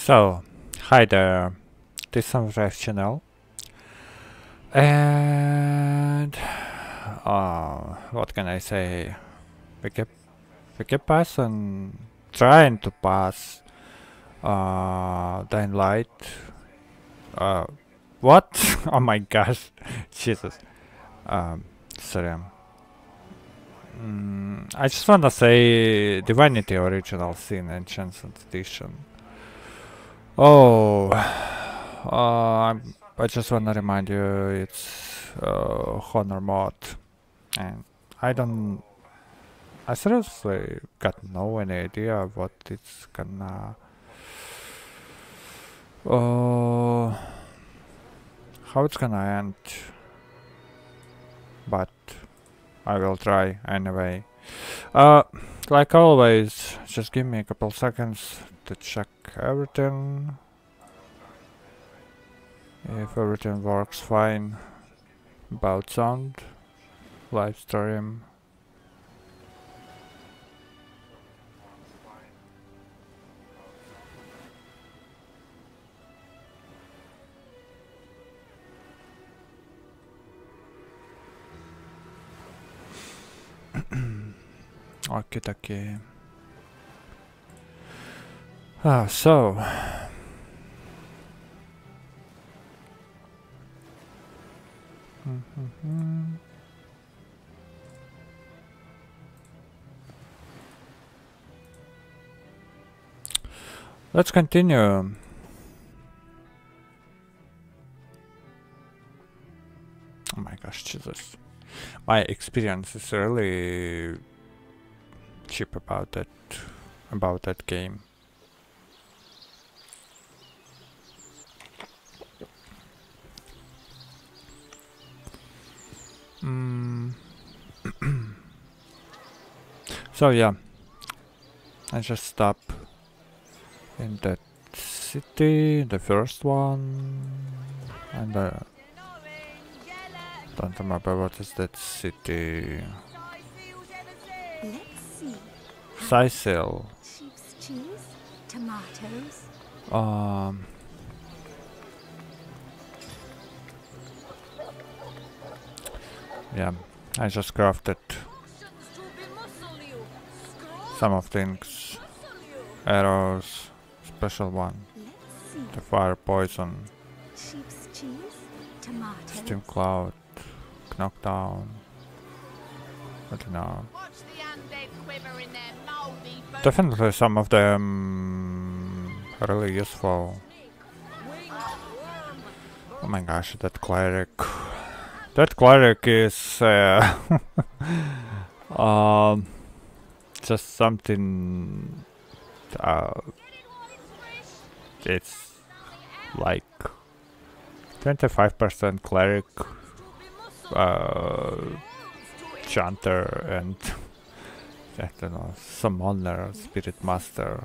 So, hi there, this is Всем Хай channel, and what can I say? We keep passing, trying to pass Dying Light. What? Oh my gosh, Jesus. Sorry. I just wanna say Divinity original sin Enchanced edition. Oh, I just wanna remind you it's honor mod, and I seriously got no any idea what it's gonna how it's gonna end, but I will try anyway. Like always, just give me a couple seconds to check everything. If everything works fine about sound, live stream. Okay. So let's continue. Oh my gosh, Jesus. My experience is really cheap about that game. So yeah, I just stop in that city, the first one, and don't remember what is that city. Let's see. Sicil. Sheep's cheese, tomatoes. Yeah, I just crafted some of things. Arrows, special one. The fire poison. Sheep's cheese, tomatoes. Steam cloud, knockdown. I don't know. Definitely some of them really useful. Oh my gosh, that cleric. That cleric is just something. It's like 25% cleric, chanter, and I don't know, summoner, spirit master.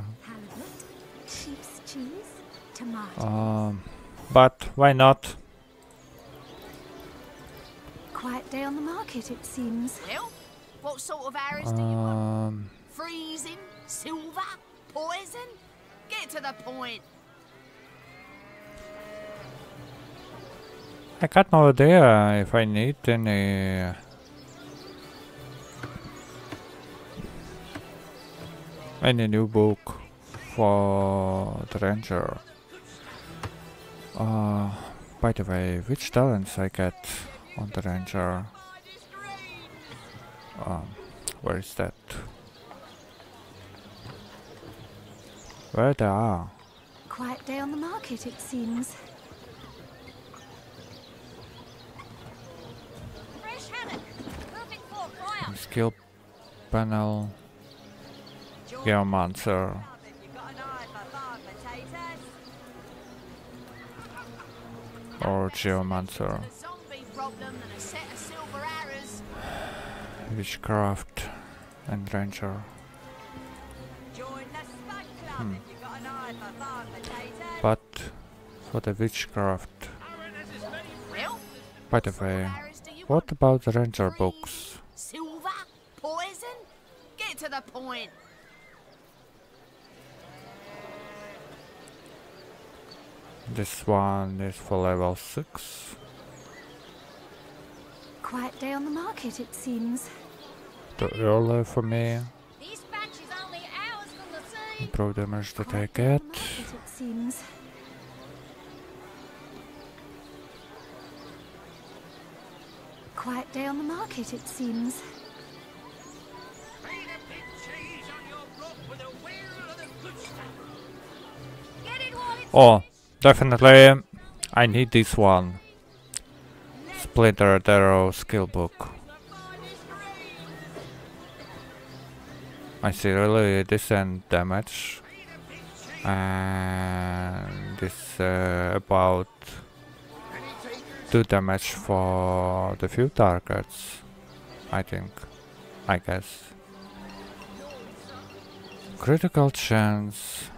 Sheep's cheese, tomatoes. But why not? Quiet day on the market, it seems. Well, what sort of arrows do you want? Freezing? Silver? Poison? Get to the point. I got no idea if I need any new book for the ranger. By the way, which talents I get on the ranger? Where is that? Where they are? Quiet day on the market, it seems. Skill panel, Geomancer, or Geomancer, Witchcraft, and Ranger. But for the Witchcraft, by the way, what about the Ranger books? Silver? Poison? Get to the point. This one is for level 6. Quiet day on the market, it seems. Too early for me. This batch is only hours from the sea. Improve the damage that I Quiet day on get. the market, it seems. Quiet day on the market, it seems. Get it while it's Oh, definitely I need this one. Splinter Arrow skill book. I see really decent damage. And this about 2 damage for the few targets, I think, I guess. Critical chance.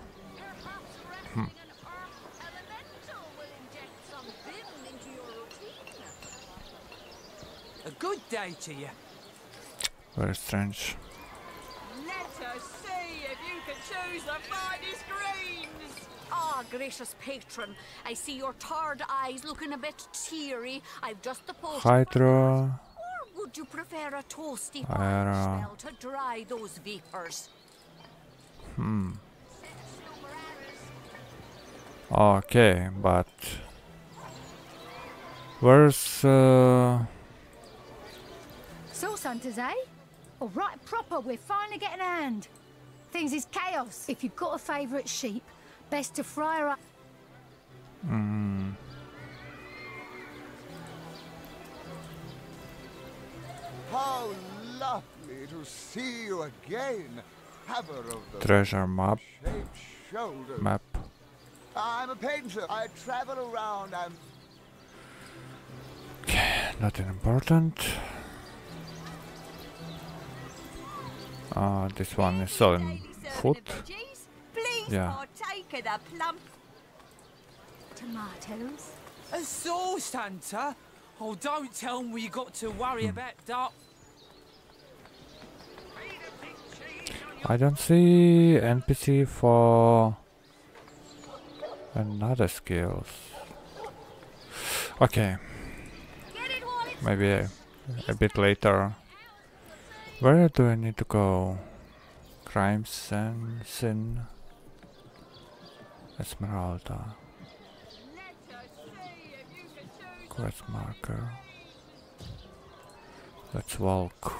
A good day to you. Very strange. Let us see if you can choose the finest greens. Ah, gracious patron, I see your tired eyes looking a bit teary. I've just the potion. Hydra. Or would you prefer a toasty Hydra. spell to dry those vapors? Okay, but where's Source hunters, eh? All right, proper. We're finally getting a hand. Things is chaos. If you've got a favourite sheep, best to fry her up. How lovely to see you again, haver of the treasure map? shaped shoulders. Map. I'm a painter. I travel around and Nothing important. This one is selling food. Please Yeah. partake of the plump. Tomatoes. A source hunter? Oh, don't tell me you got to worry about dark. I don't see NPC for another skills. Okay, Get it while it's maybe a bit later. Where do I need to go? Crimes and sin. Esmeralda. Let us see if you can choose. Quest marker. Let's walk.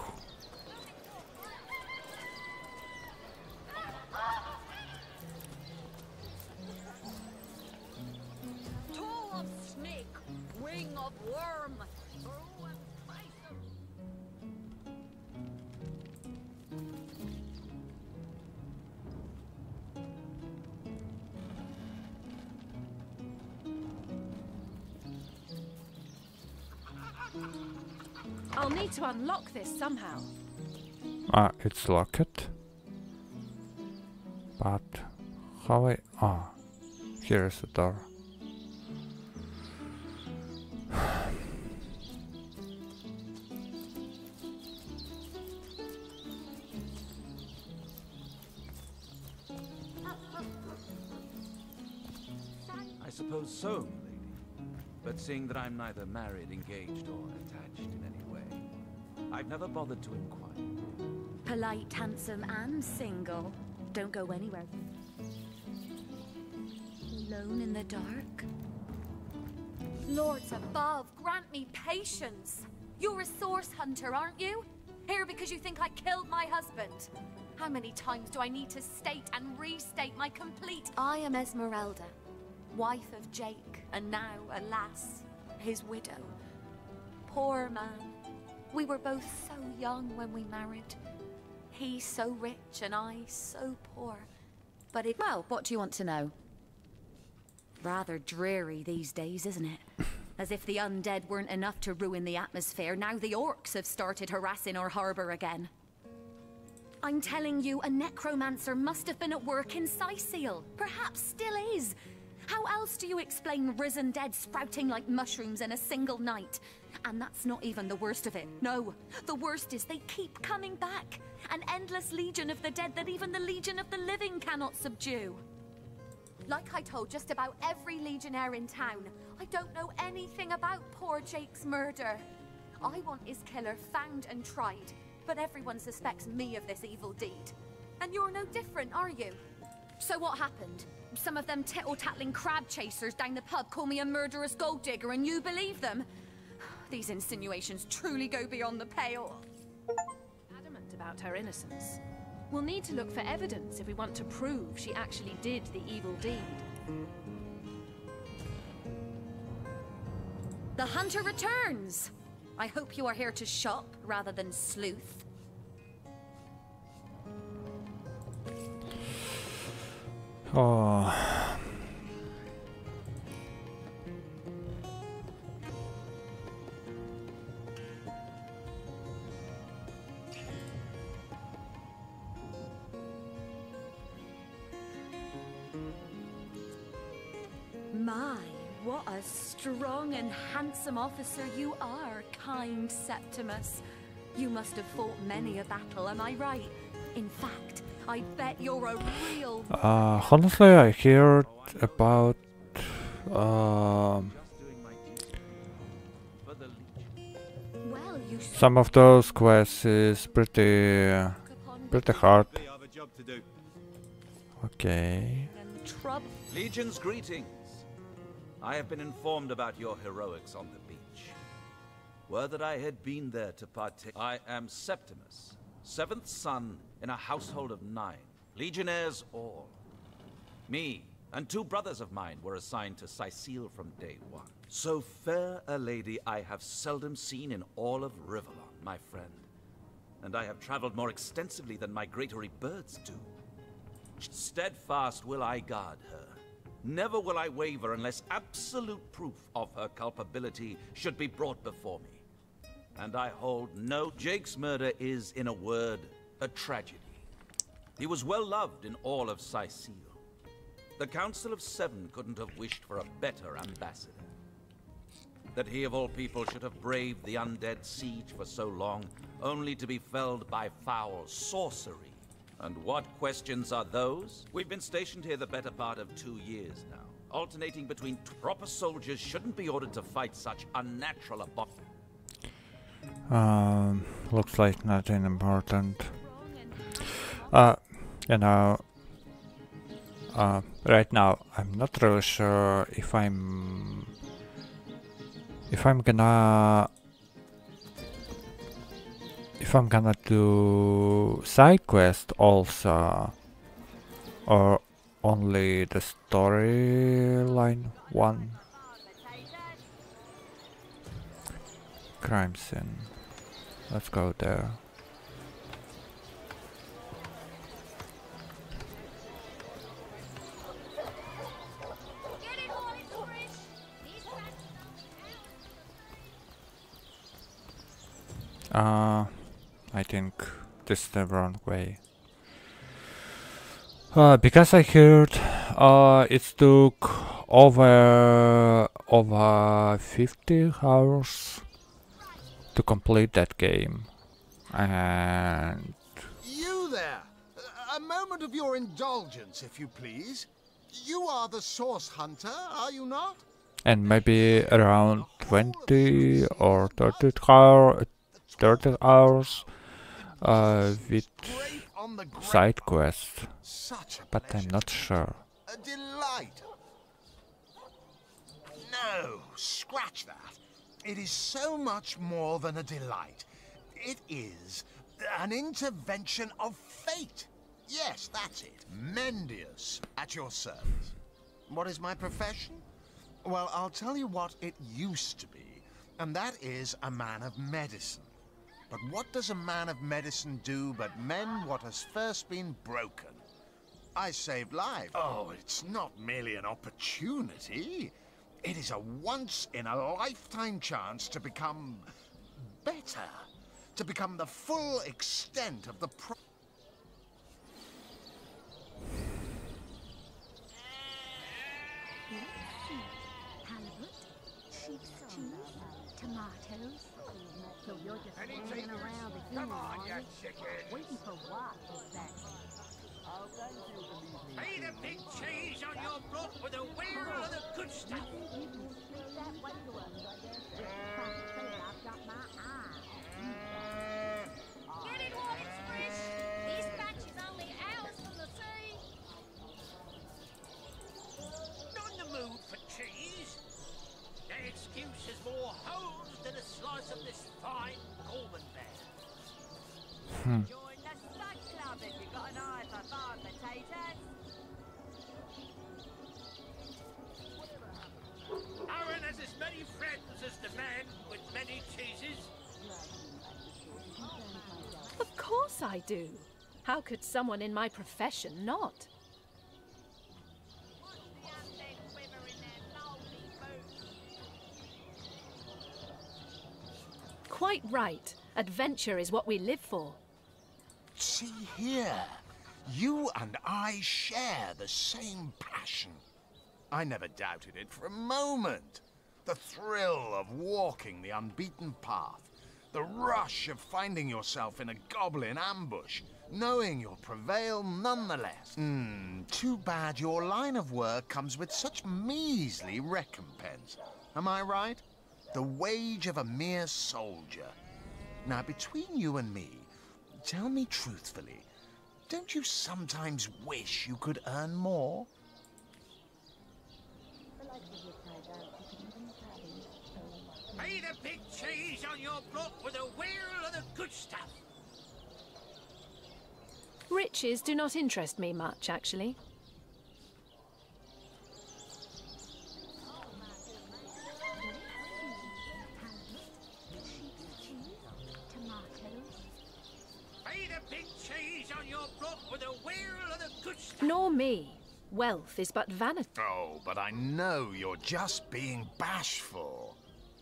Toe of snake, wing of worm. Through and face of I'll need to unlock this somehow. It's locked. But how here is the door. I suppose so, milady. But seeing that I'm neither married, engaged, or attached in any way, I've never bothered to inquire. Polite, handsome, and single. Don't go anywhere. Alone in the dark. Lords above, grant me patience. You're a source hunter, aren't you? Here because you think I killed my husband. How many times do I need to state and restate my complete... I am Esmeralda, wife of Jake, and now, alas, his widow. Poor man. We were both so young when we married. He so rich and I so poor. But it... Well, what do you want to know? Rather dreary these days, isn't it? As if the undead weren't enough to ruin the atmosphere, now the orcs have started harassing our harbor again. I'm telling you, a necromancer must have been at work in Sicil. Perhaps still is. How else do you explain risen dead sprouting like mushrooms in a single night? And that's not even the worst of it. No, the worst is they keep coming back. An endless legion of the dead that even the legion of the living cannot subdue. Like I told just about every legionnaire in town, I don't know anything about poor Jake's murder. I want his killer found and tried, but everyone suspects me of this evil deed. And you're no different, are you? So what happened? Some of them tittle-tattling crab chasers down the pub call me a murderous gold digger and you believe them? These insinuations truly go beyond the pale. Adamant about her innocence. We'll need to look for evidence if we want to prove she actually did the evil deed. The hunter returns! I hope you are here to shop rather than sleuth. Oh. My, what a strong and handsome officer you are, kind Septimus. You must have fought many a battle, am I right? In fact, I bet you're a real... Honestly, I heard about some of those quests is pretty hard. Okay. Legion's greetings. I have been informed about your heroics on the beach. Were that I had been there to partake. I am Septimus, 7th son in a household of 9, legionnaires all. Me and 2 brothers of mine were assigned to Sicile from day 1. So fair a lady I have seldom seen in all of Rivalon, my friend. And I have traveled more extensively than migratory birds do. Steadfast will I guard her. Never will I waver unless absolute proof of her culpability should be brought before me. And I hold no... Jake's murder is, in a word, a tragedy. He was well loved in all of Sicile. The Council of 7 couldn't have wished for a better ambassador. That he of all people should have braved the undead siege for so long, only to be felled by foul sorcery. And what questions are those? We've been stationed here the better part of 2 years now, alternating between... Proper soldiers shouldn't be ordered to fight such unnatural looks like nothing important. You know, right now I'm not really sure if I'm gonna do side quest also, or only the storyline one. Crime scene. Let's go there. I think this is the wrong way. Because I heard it took over 50 hours to complete that game. And you there! A moment of your indulgence, if you please. You are the source hunter, are you not? And maybe around 20 or 30 hours with side quest, but I'm not sure. A delight. No, scratch that. It is so much more than a delight. It is an intervention of fate. Yes, that's it. Mendius, at your service. What is my profession? Well, I'll tell you what it used to be, and that is a man of medicine. But what does a man of medicine do but mend what has first been broken? I saved lives. Oh, it's not merely an opportunity. It is a once-in-a-lifetime chance to become better. To become the full extent of the tomatoes. So you're just hanging around the Come on, you chicken! waiting for what exactly? Pay the big cheese on your your block with a wheel of the good stuff. Get it while it's fresh. This batch is only hours from the sea. Not in the mood for cheese. That excuse is more holes than a slice of this fine Gorman-bear. Join the Stud Club if you've got an eye for farm potatoes. Aaron has as many friends as the man with many cheeses. Of course I do. How could someone in my profession not? What's the undead quiver in their lousy boots? Quite right. Adventure is what we live for. See here, you and I share the same passion. I never doubted it for a moment. The thrill of walking the unbeaten path, the rush of finding yourself in a goblin ambush, knowing you'll prevail nonetheless. Too bad your line of work comes with such measly recompense. Am I right? The wage of a mere soldier. Now, between you and me, tell me truthfully, don't you sometimes wish you could earn more? Pay the big cheese on your block with a wheel of the good stuff. Riches do not interest me much, actually. Pay the big cheese on your block with a wheel of the good stuff. Nor me. Wealth is but vanity. Oh, but I know you're just being bashful.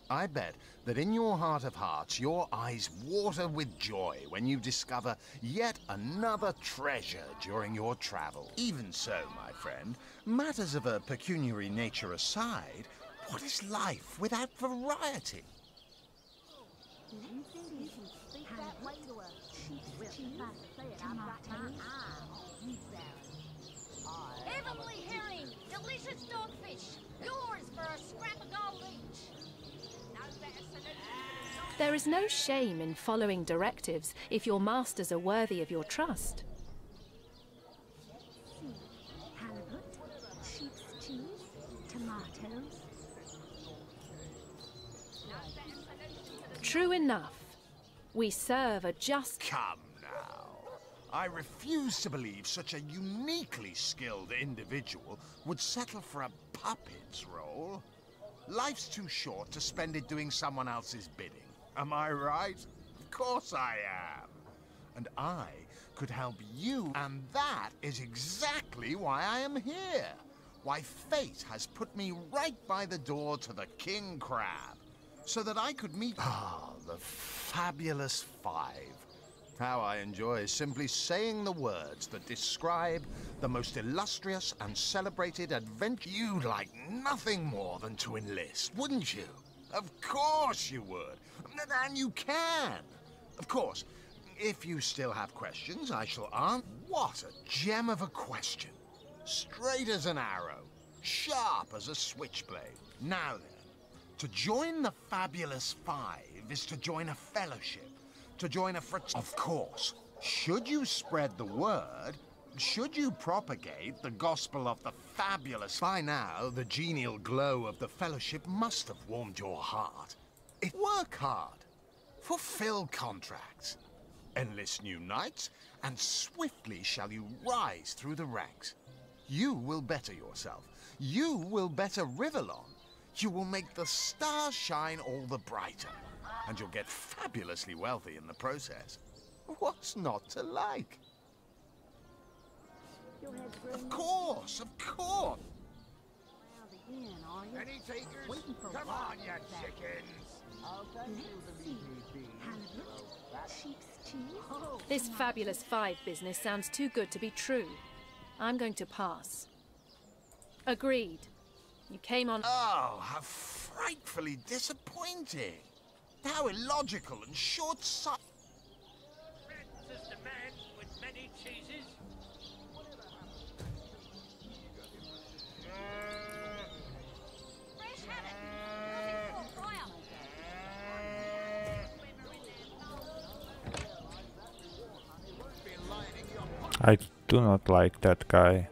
I bet that in your heart of hearts, your eyes water with joy when you discover yet another treasure during your travel. Even so, my friend, matters of a pecuniary nature aside, what is life without variety? Heavenly herring, delicious dogfish, yours for a scrap of gold each. No better solution. There is no shame in following directives if your masters are worthy of your trust. Halibut, sheep's cheese, tomatoes. True enough. We serve a just... Come now. I refuse to believe such a uniquely skilled individual would settle for a puppet's role. Life's too short to spend it doing someone else's bidding. Am I right? Of course I am. And I could help you, and that is exactly why I am here. Why fate has put me right by the door to the King Crab, so that I could meet... the fabulous five. How I enjoy simply saying the words that describe the most illustrious and celebrated adventure. You'd like nothing more than to enlist, wouldn't you? Of course you would. And you can. Of course, if you still have questions, I shall answer. What a gem of a question. Straight as an arrow, sharp as a switchblade. Now then, to join the Fabulous Five is to join a fellowship, to join a Of course, should you spread the word, should you propagate the gospel of the fabulous... By now, the genial glow of the fellowship must have warmed your heart. Work hard, fulfill contracts, enlist new knights, and swiftly shall you rise through the ranks. You will better yourself. You will better Rivellon. You will make the stars shine all the brighter, and you'll get fabulously wealthy in the process. What's not to like? Of course, of course. Any takers? Come on, you chickens. This Fabulous Five business sounds too good to be true. I'm going to pass. Agreed. You came on... Oh, how frightfully disappointing. How illogical and short-sighted. Friends is the man with many cheeses. I do not like that guy.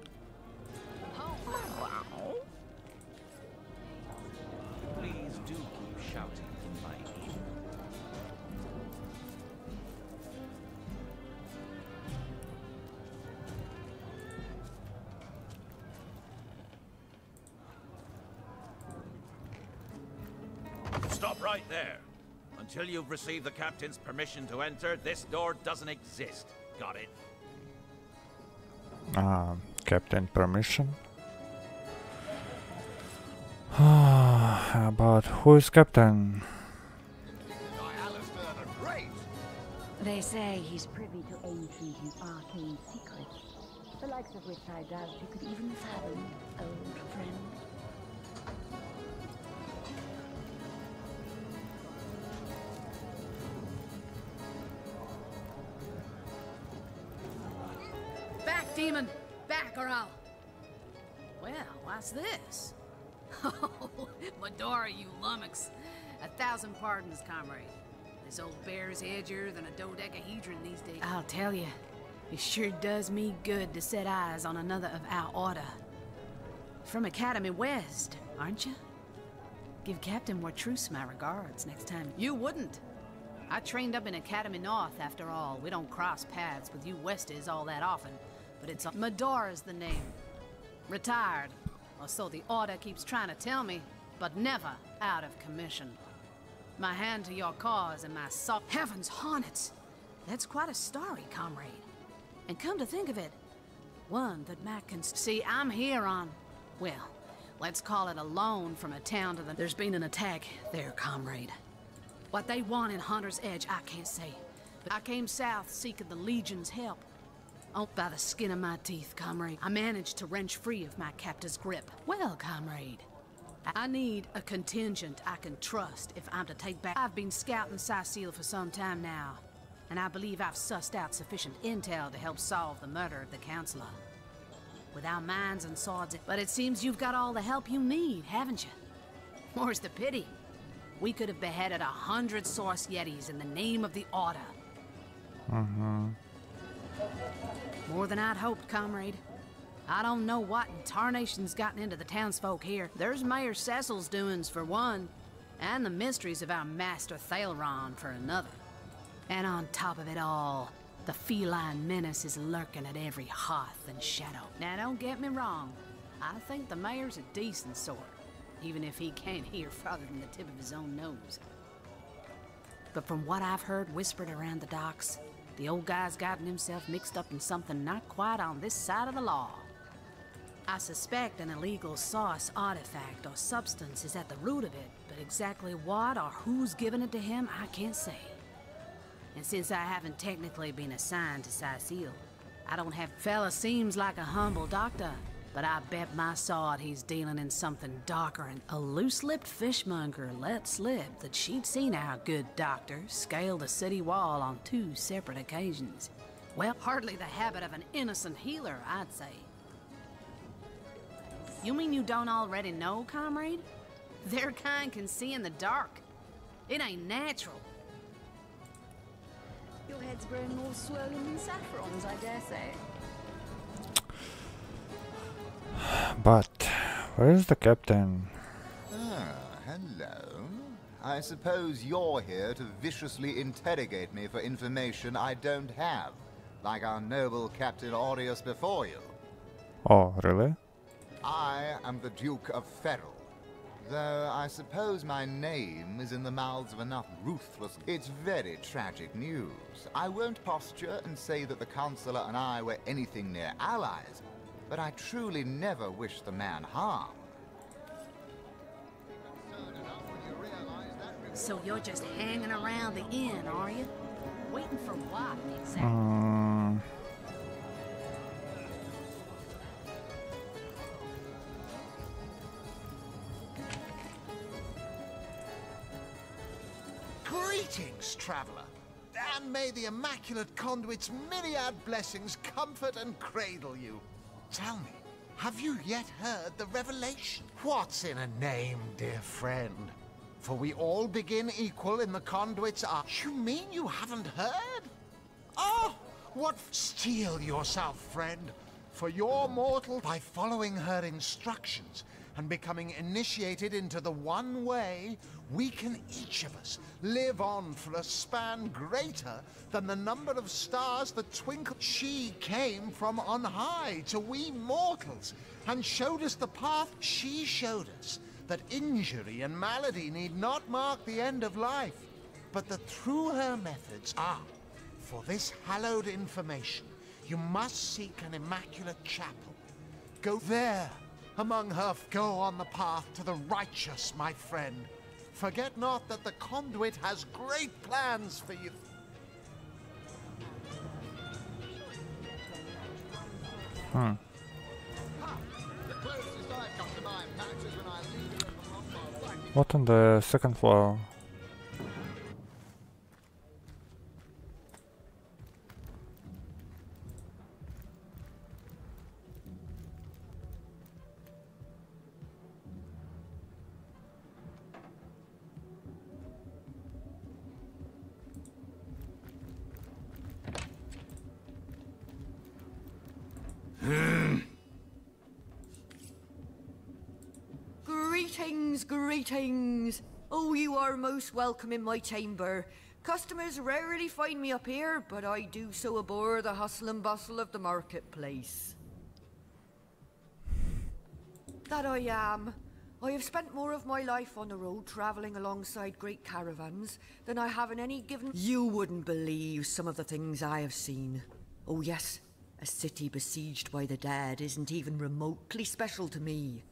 Please do keep shouting in my ear. Stop right there. Until you've received the captain's permission to enter, this door doesn't exist. Got it? Captain permission. But who is captain? They say he's privy to ancient and arcane secrets, the likes of which I doubt you could even fathom, old friend. Back, demon! Back, or I'll... Well, what's this? Oh, Medora, you lummox. 1,000 pardons, comrade. This old bear's edgier than a dodecahedron these days. I'll tell you, it sure does me good to set eyes on another of our order. From Academy West, aren't you? Give Captain Wartruce my regards next time. You wouldn't. I trained up in Academy North, after all. We don't cross paths with you Westies all that often. But it's... Medora's the name. Retired. Or so the order keeps trying to tell me, but never out of commission. My hand to your cause and my soft... Heavens hornets! That's quite a story, comrade. And come to think of it, one that Mac can... See, I'm here on... Well, let's call it a loan from a town to the... There's been an attack there, comrade. What they want in Hunter's Edge, I can't say. But I came south seeking the Legion's help. Oh, by the skin of my teeth, comrade. I managed to wrench free of my captor's grip. Well, comrade, I need a contingent I can trust if I'm to take back. I've been scouting Cecile for some time now, and I believe I've sussed out sufficient intel to help solve the murder of the Counselor. With our minds and swords, but it seems you've got all the help you need, haven't you? More's the pity. We could have beheaded 100 Source Yetis in the name of the Order. More than I'd hoped, comrade. I don't know what in tarnation's gotten into the townsfolk here. There's Mayor Cecil's doings for one, and the mysteries of our master Thalron for another. And on top of it all, the feline menace is lurking at every hearth and shadow. Now don't get me wrong, I think the mayor's a decent sort, even if he can't hear farther than the tip of his own nose. But from what I've heard whispered around the docks, the old guy's gotten himself mixed up in something not quite on this side of the law. I suspect an illegal source, artifact, or substance is at the root of it, but exactly what or who's given it to him, I can't say. And since I haven't technically been assigned to Cecile, I don't have... Fella seems like a humble doctor, but I bet my sword he's dealing in something darker, and a loose-lipped fishmonger let slip that she'd seen our good doctor scale the city wall on 2 separate occasions. Well, hardly the habit of an innocent healer, I'd say. You mean you don't already know, comrade? Their kind can see in the dark. It ain't natural. Your head's growing more swollen than saffrons, I dare say. But where is the captain? Ah, hello. I suppose you're here to viciously interrogate me for information I don't have, like our noble Captain Aureus before you. Oh, really? I am the Duke of Ferrell, though I suppose my name is in the mouths of enough ruthless... It's very tragic news. I won't posture and say that the Chancellor and I were anything near allies, but I truly never wished the man harm. So you're just hanging around the inn, are you? Waiting for what, exactly? Greetings, traveller, and may the Immaculate Conduit's myriad blessings comfort and cradle you. Tell me, have you yet heard the revelation? What's in a name, dear friend? For we all begin equal in the Conduit's eye. You mean you haven't heard? Oh, What? Steel yourself, friend. For your mortal, by following her instructions and becoming initiated into the one way, we can each of us live on for a span greater than the number of stars that twinkle. She came from on high to we mortals and showed us the path. She showed us that injury and malady need not mark the end of life, but that through her methods for this hallowed information, you must seek an immaculate chapel. Go there, among her. Go on the path to the righteous, my friend. Forget not that the conduit has great plans for you. What on the second floor? Greetings, greetings. Oh, you are most welcome in my chamber. Customers rarely find me up here, but I do so abhor the hustle and bustle of the marketplace. That I am. I have spent more of my life on the road traveling alongside great caravans than I have in any given... You wouldn't believe some of the things I have seen. Oh yes, a city besieged by the dead isn't even remotely special to me.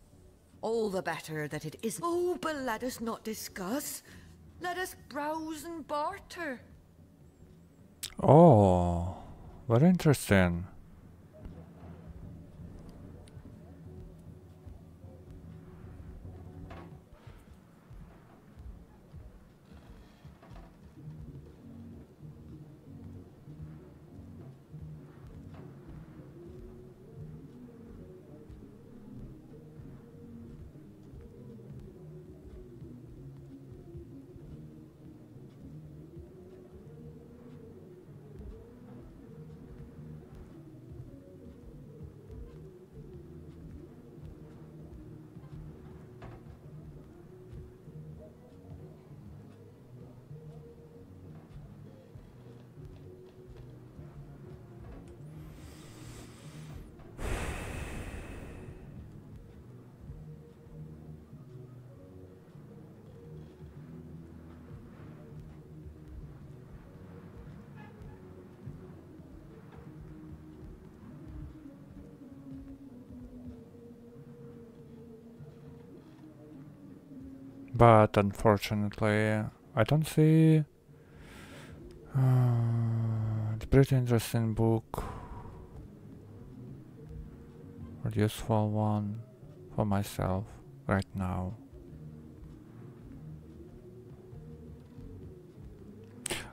All the better that it isn't. Oh, but let us not discuss. Let us browse and barter. Oh, very interesting. But unfortunately, I don't see the pretty interesting book or useful one for myself right now.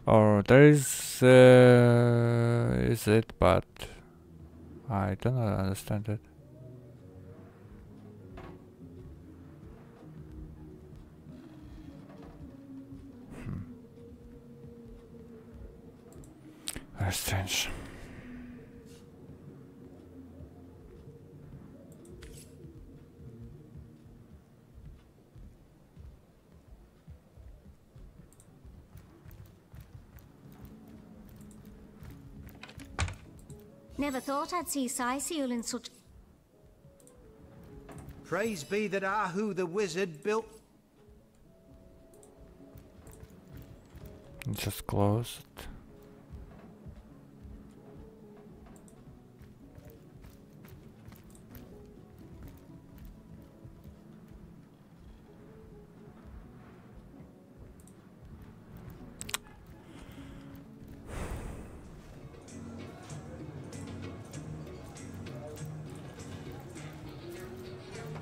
Or there is it, but I don't understand it. Very strange. Never thought I'd see Sisseul in such... Praise be that Ahu the wizard built... Just closed.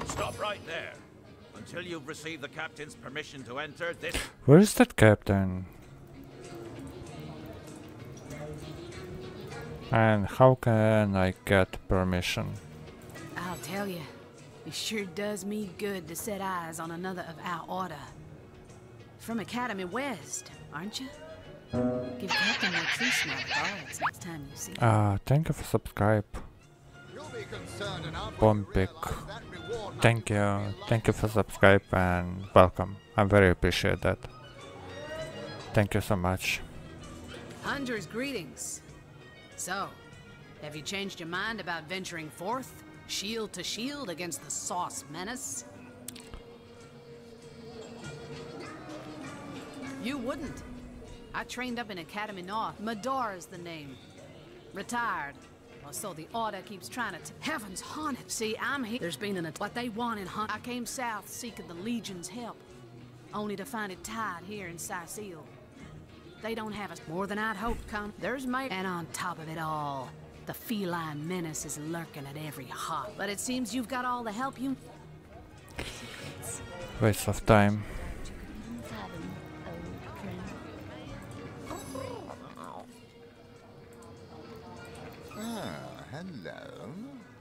Stop right there. Until you've received the captain's permission to enter this... Where is that captain? And how can I get permission? I'll tell you, it sure does me good to set eyes on another of our order. From Academy West, aren't you? Give Captain my true smile regards next time you see him. Thank you for subscribe. Bombik. Thank you for subscribe and welcome. I very appreciate that. Thank you so much. Hunter's greetings. So, have you changed your mind about venturing forth, shield to shield against the Sauce menace? You wouldn't. I trained up in Academy North. Medora's the name. Retired. Or so the order keeps trying to heavens haunted. See, I'm here. There's been what they want in Hunt. I came south seeking the Legion's help, only to find it tied here in Sicil. They don't have us more than I'd hoped come. There's my... And on top of it all, the feline menace is lurking at every hop. But it seems you've got all the help you... Waste of time. Hello.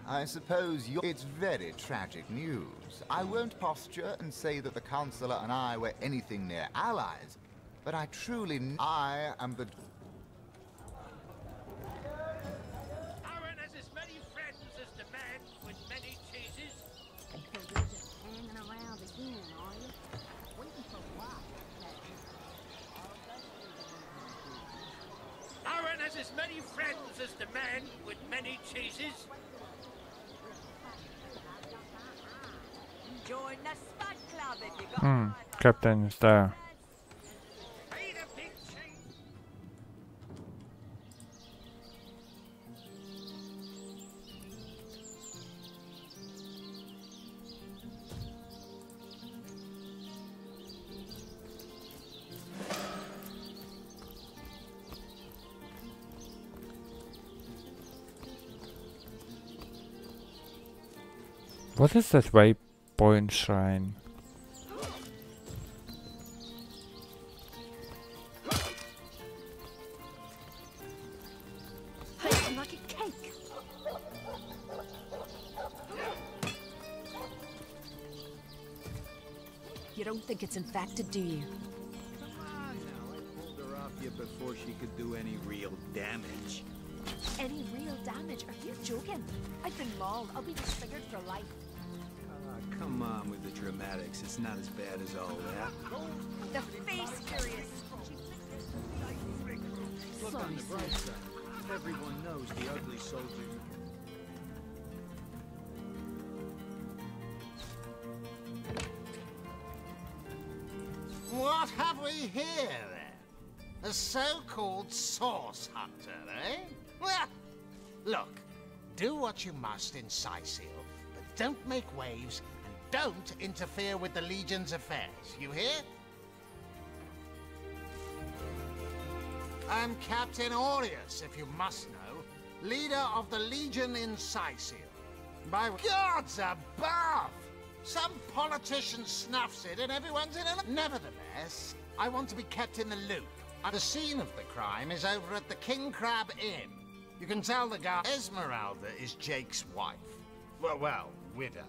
I suppose you're... It's very tragic news. I won't posture and say that the Chancellor and I were anything near allies, but I truly... I am the... Aaron has as many friends as the man with many cheeses. You're just hanging around again, are you? Waiting for what? Aaron has as many friends as the man with many cheeses. Join the Spud Club if you got Captain is there. What is that waypoint shrine? Tasting like a cake. You don't think it's infected, do you? Ah, no, I pulled her off you before she could do any real damage. Any real damage? Are you joking? I've been mauled. I'll be disfigured for life. Come on with the dramatics. It's not as bad as all that. the face curious. Look on the bright side. Everyone knows the ugly soldier. What have we here, then? A so-called source hunter, eh? Well, look, do what you must in Sicil, but don't make waves and don't interfere with the Legion's affairs, you hear? I'm Captain Aureus, if you must know, leader of the Legion in Sicil. By gods above! Some politician snuffs it and everyone's in a... Nevertheless, I want to be kept in the loop. The scene of the crime is over at the King Crab Inn. You can tell the guy Esmeralda is Jake's wife. Well, widow.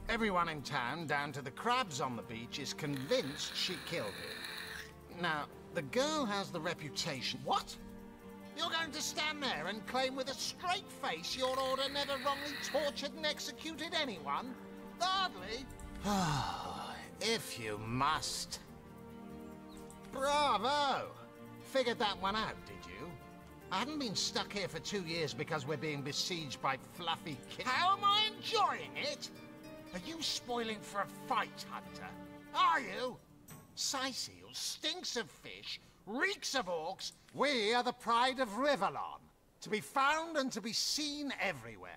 Everyone in town, down to the crabs on the beach, is convinced she killed him. Now, the girl has the reputation... What? You're going to stand there and claim with a straight face your order never wrongly tortured and executed anyone? Hardly. If you must. Bravo! Figured that one out, did you? I haven't been stuck here for 2 years because we're being besieged by fluffy kids. How am I enjoying it? Are you spoiling for a fight, Hunter? Are you? Sicil stinks of fish, reeks of orcs. We are the pride of Rivellon, to be found and to be seen everywhere.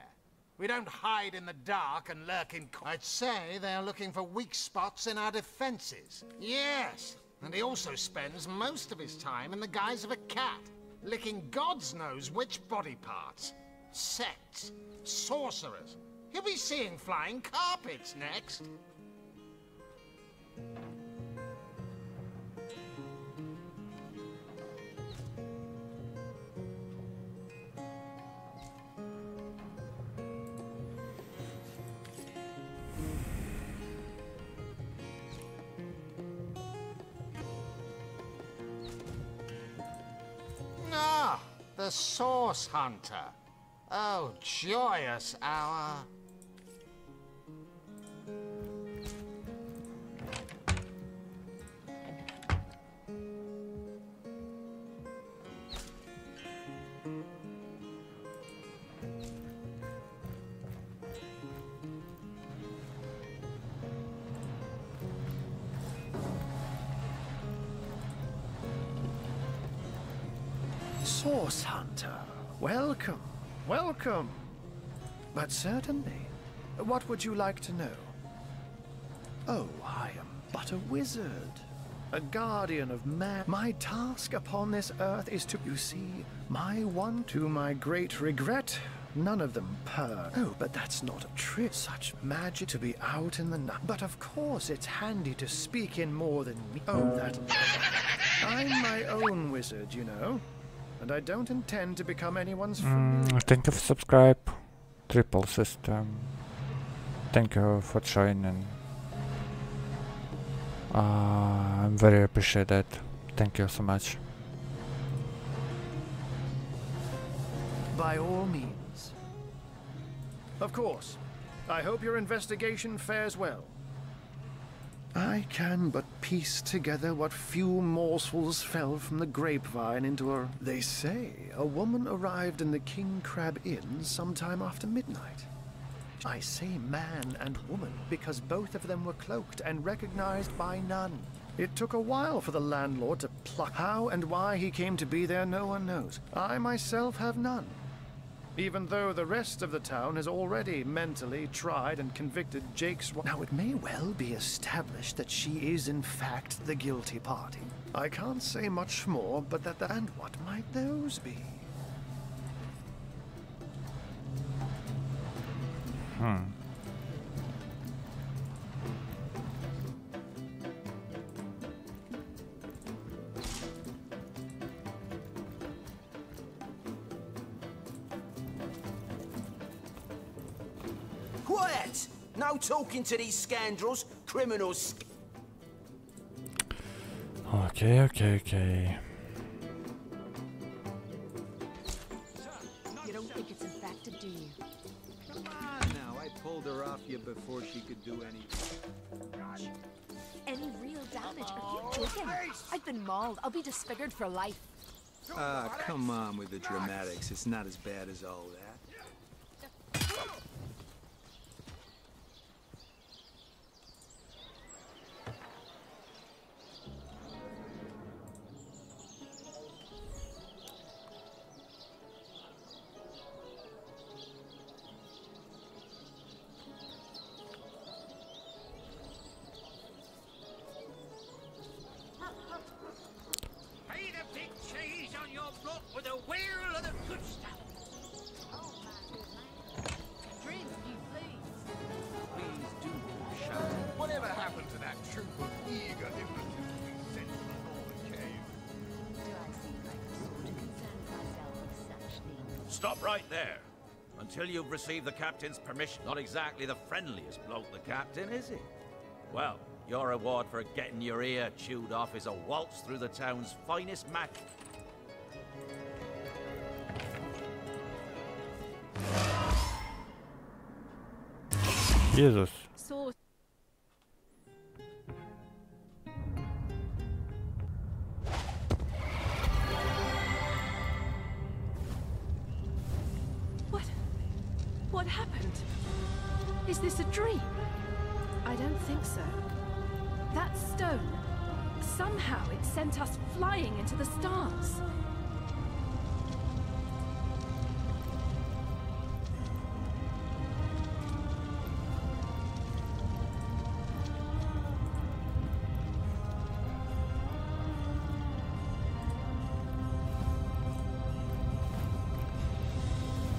We don't hide in the dark and lurk in... I'd say they're looking for weak spots in our defenses. Yes, and he also spends most of his time in the guise of a cat, licking God's knows which body parts. Sects, sorcerers. He'll be seeing flying carpets next. The Source Hunter. Oh, joyous hour. Source Hunter, welcome, welcome. But certainly, what would you like to know? Oh, I am but a wizard, a guardian of man. My task upon this earth is to, you see, to my great regret, none of them purr. Oh, but that's not a trick. Such magic to be out in the night. But of course it's handy to speak in more than me. Oh, that... I'm my own wizard, you know. And I don't intend to become anyone's friend. Thank you for subscribe, Triple System. Thank you for joining. I'm very appreciate that. Thank you so much. By all means. Of course. I hope your investigation fares well. I can but piece together what few morsels fell from the grapevine into a... They say a woman arrived in the King Crab Inn sometime after midnight. I say man and woman because both of them were cloaked and recognized by none. It took a while for the landlord to pluck. How and why he came to be there, no one knows. I myself have none. Even though the rest of the town has already mentally tried and convicted Jake's... Now, it may well be established that she is, in fact, the guilty party. I can't say much more, but that... And what might those be? Quiet! No talking to these scoundrels, criminals. Okay. You don't think it's infected, do you? Come on now, I pulled her off you before she could do anything. Any real damage? Are you joking? I've been mauled. I'll be disfigured for life. Ah, come on with the dramatics. It's not as bad as all that. Pay the big cheese on your block with a wheel of the good stuff. Drink, you please. Please do, Shadow. Whatever happened to that troop of eager immigrants we sent to the Northern Cave? Do I seem like the sort to concern myself with such things? Stop right there. Until you've received the captain's permission. Not exactly the friendliest bloke, the captain, is he? Well, your reward for getting your ear chewed off is a waltz through the town's finest magic. Jesus. Sort. What happened? Is this a dream? I don't think so. That stone, somehow it sent us flying into the stars.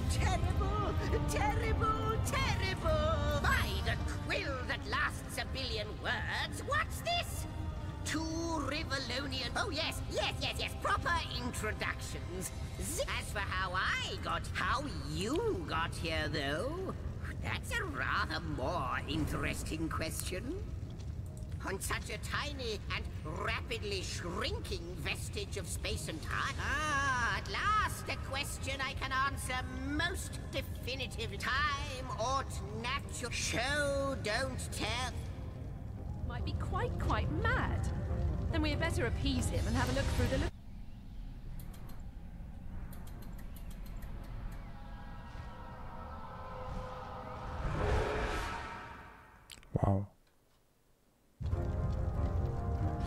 Terrible, terrible, terrible! By the quill that lasts a billion words, what's this? Two Rivalonian... Oh, yes, proper introductions. As for how you got here, though, that's a rather more interesting question. on such a tiny and rapidly shrinking vestige of space and time? Ah, at last a question I can answer most definitively. Time ought natural. Show, don't tell. Might be quite mad. Then we had better appease him and have a look through the look. Wow.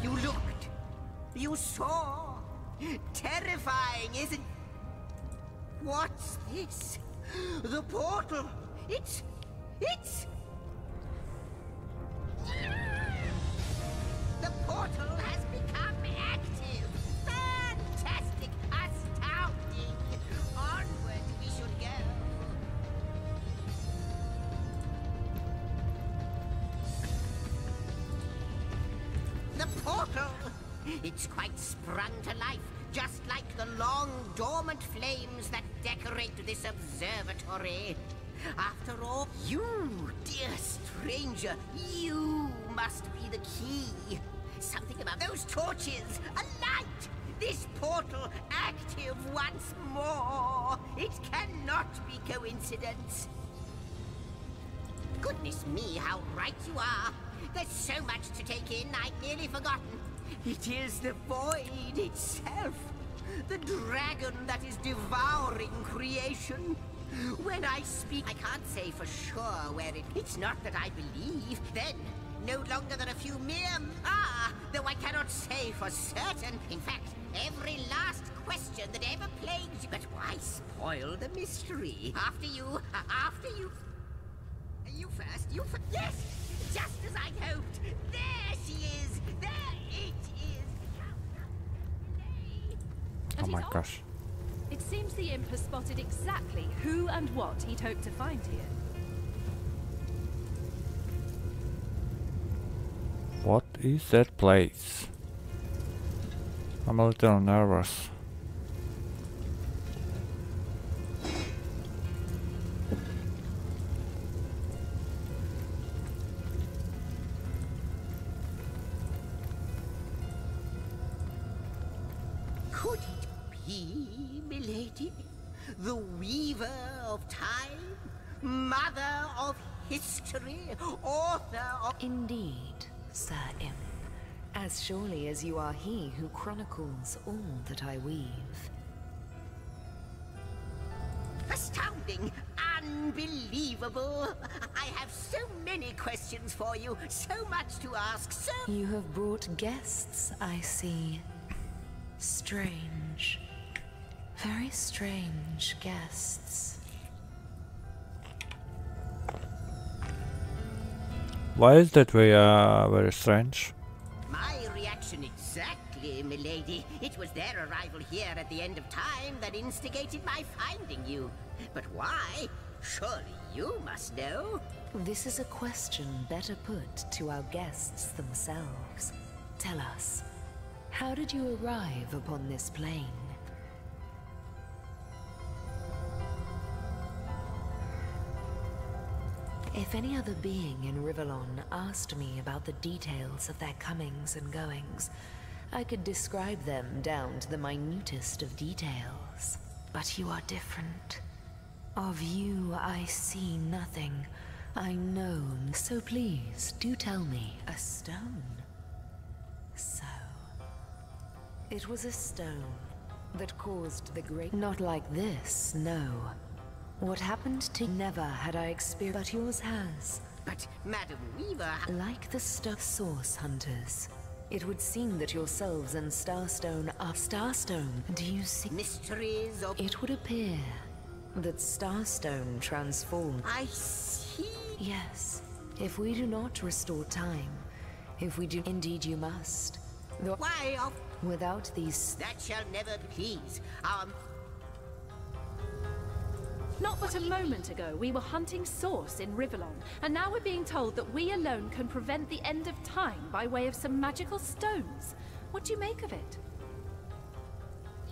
You looked. You saw. Terrifying, isn't... What's this? The portal. It's... The portal has become active. Fantastic. Astounding. Onward we should go. The portal! It's quite sprung to life, just like the long, dormant flames that decorate this observatory. After all, you, dear stranger, you must be the key. Something about those torches, a light! This portal active once more. It cannot be coincidence. Goodness me, how right you are. There's so much to take in, I'd nearly forgotten. It is the void itself. The dragon that is devouring creation. When I speak, I can't say for sure where it's not that I believe. Then, no longer than a few mere... though I cannot say for certain. In fact, every last question that ever plagues you. But why spoil the mystery? After you... You first, Yes! Just as I'd hoped. There she is. There it is. Oh my gosh. It seems the imp has spotted exactly who and what he'd hoped to find here. What is that place? I'm a little nervous. Could it be, milady? The weaver of time? Mother of history? Author of... Indeed, Sir Imp. As surely as you are he who chronicles all that I weave. Astounding! Unbelievable! I have so many questions for you, so much to ask, so... You have brought guests, I see. Strange. Very strange guests. Why is that very strange? My reaction exactly, milady. It was their arrival here at the end of time that instigated my finding you. But why? Surely you must know. This is a question better put to our guests themselves. Tell us, how did you arrive upon this plane? If any other being in Rivellon asked me about the details of their comings and goings, I could describe them down to the minutest of details. But you are different. Of you, I see nothing. I know. So please, do tell me. A stone? So... It was a stone that caused the great... Not like this, no. What happened to... Never had I experienced... But yours has. But, Madam Weaver... Like the source hunters. It would seem that yourselves and Starstone are... Starstone, do you see... Mysteries of... It would appear that Starstone transformed... I see... Yes. If we do not restore time, if we do... Indeed you must. Why of... Without these... That shall never please. Not but a moment ago, we were hunting Source in Rivellon, and now we're being told that we alone can prevent the end of time by way of some magical stones. What do you make of it?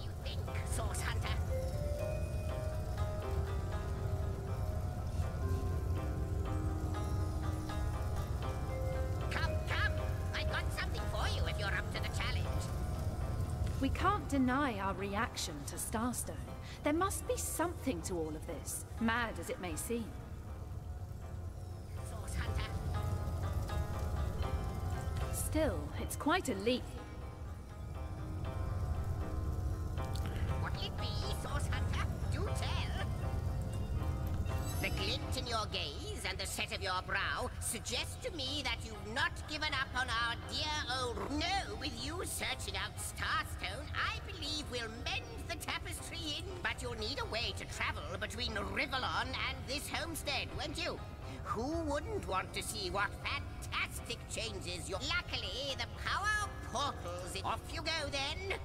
You think, Source Hunter? Come, come! I We can't deny our reaction to Starstone. There must be something to all of this, mad as it may seem. Source Hunter. Still, it's quite a leap. What'll it be, Source Hunter? Do tell. The glint in your gaze and the set of your brow suggest to me that you've not given up on our dear old... No, with you searching out Starstone, I believe we'll mend the tapestry in. But you'll need a way to travel between Rivellon and this homestead, won't you? Who wouldn't want to see what fantastic changes you're... Luckily, the power of portals... Off you go, then.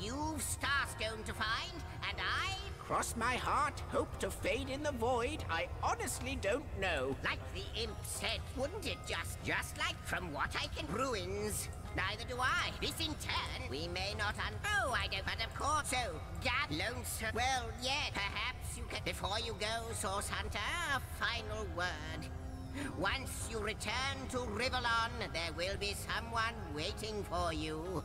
You've Starstone to find, and I... Cross my heart, hope to fade in the void. I honestly don't know. Like the imp said, wouldn't it just like from what I can... Ruins. Neither do I. This in turn, we may not Oh, I don't, but of course. So, Gab, lonesome... Well, yeah, perhaps you can... Before you go, Source Hunter, a final word. Once you return to Rivellon, there will be someone waiting for you.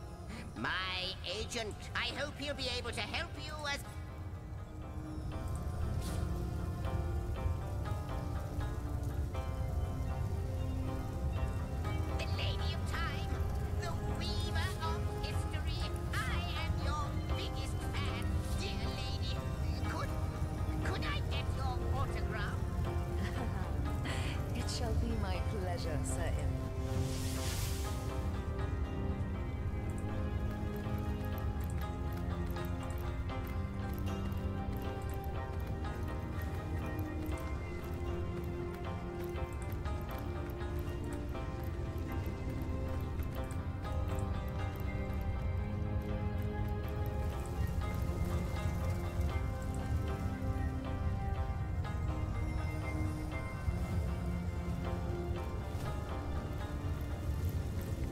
My agent. I hope he'll be able to help you as... The Lady of Time, the Weaver of History. I am your biggest fan, dear lady. Could I get your autograph? It shall be my pleasure, Sir Imp.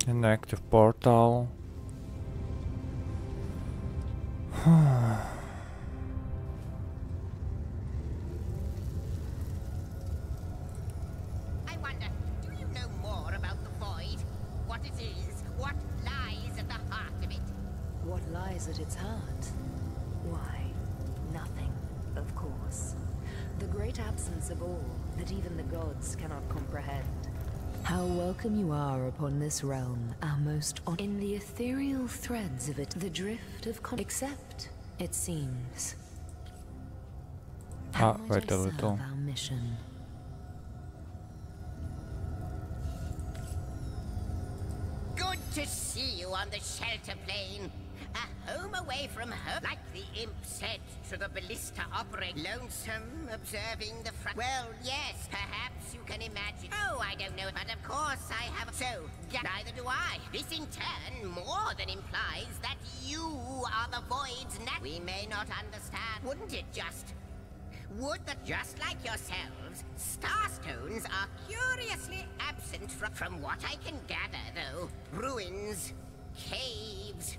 Inactive portal. I wonder, do you know more about the void? What it is? What lies at the heart of it? What lies at its heart? Why, nothing, of course. The great absence of all that even the gods cannot comprehend. How welcome you are upon this realm, our most in the ethereal threads of it, the drift of except, it seems. Wait a little. Our mission. Good to see you on the shelter plane. A home away from home, like the imp said to the ballista operator. Lonesome, observing the front. Well, yes, perhaps you can imagine. Oh, I don't know, but of course I have. So, neither do I. This in turn more than implies that you are the void's We may not understand. Wouldn't it just? Would that just like yourselves, Starstones are curiously absent from what I can gather, though. Ruins, caves.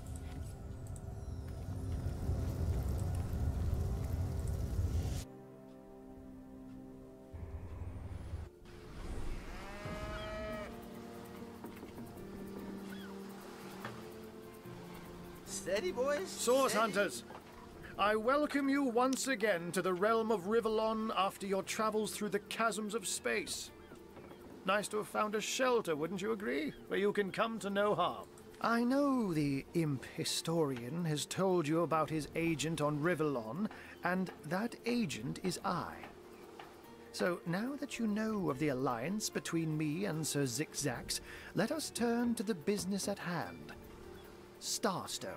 Steady, boys. Source Hunters, I welcome you once again to the realm of Rivellon after your travels through the chasms of space. Nice to have found a shelter, wouldn't you agree? Where you can come to no harm. I know the imp historian has told you about his agent on Rivellon, and that agent is I. So now that you know of the alliance between me and Sir Zigzags, let us turn to the business at hand. Starstone.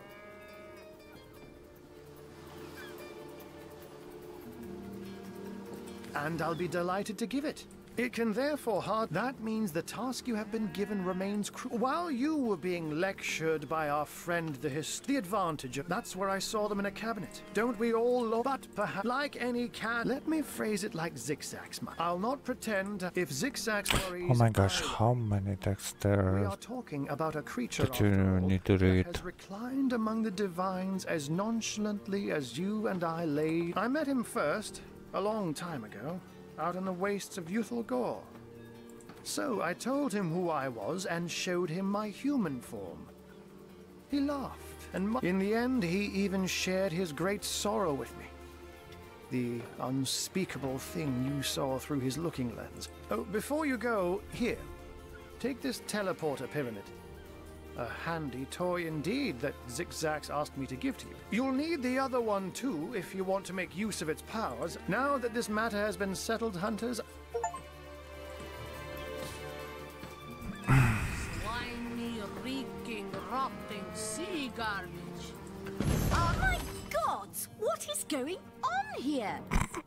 And I'll be delighted to give it. It can therefore That means the task you have been given remains While you were being lectured by our friend the advantage of... That's where I saw them in a cabinet. Don't we all But perhaps, like any cat... Let me phrase it like Zigzags. I'll not pretend if Zigzags worries... Oh my gosh, how many texts there We are talking about a creature that you need to read. has reclined among the divines as nonchalantly as you and I lay... I met him first, a long time ago, out in the wastes of Youthful Gore. So I told him who I was and showed him my human form. He laughed. and in the end he even shared his great sorrow with me. The unspeakable thing you saw through his looking lens. Oh, before you go, here, take this teleporter pyramid. A handy toy indeed that Zigzags asked me to give to you. You'll need the other one too if you want to make use of its powers. Now that this matter has been settled, hunters... Slimy, reeking, rotting sea garbage. Oh my God! What is going on here?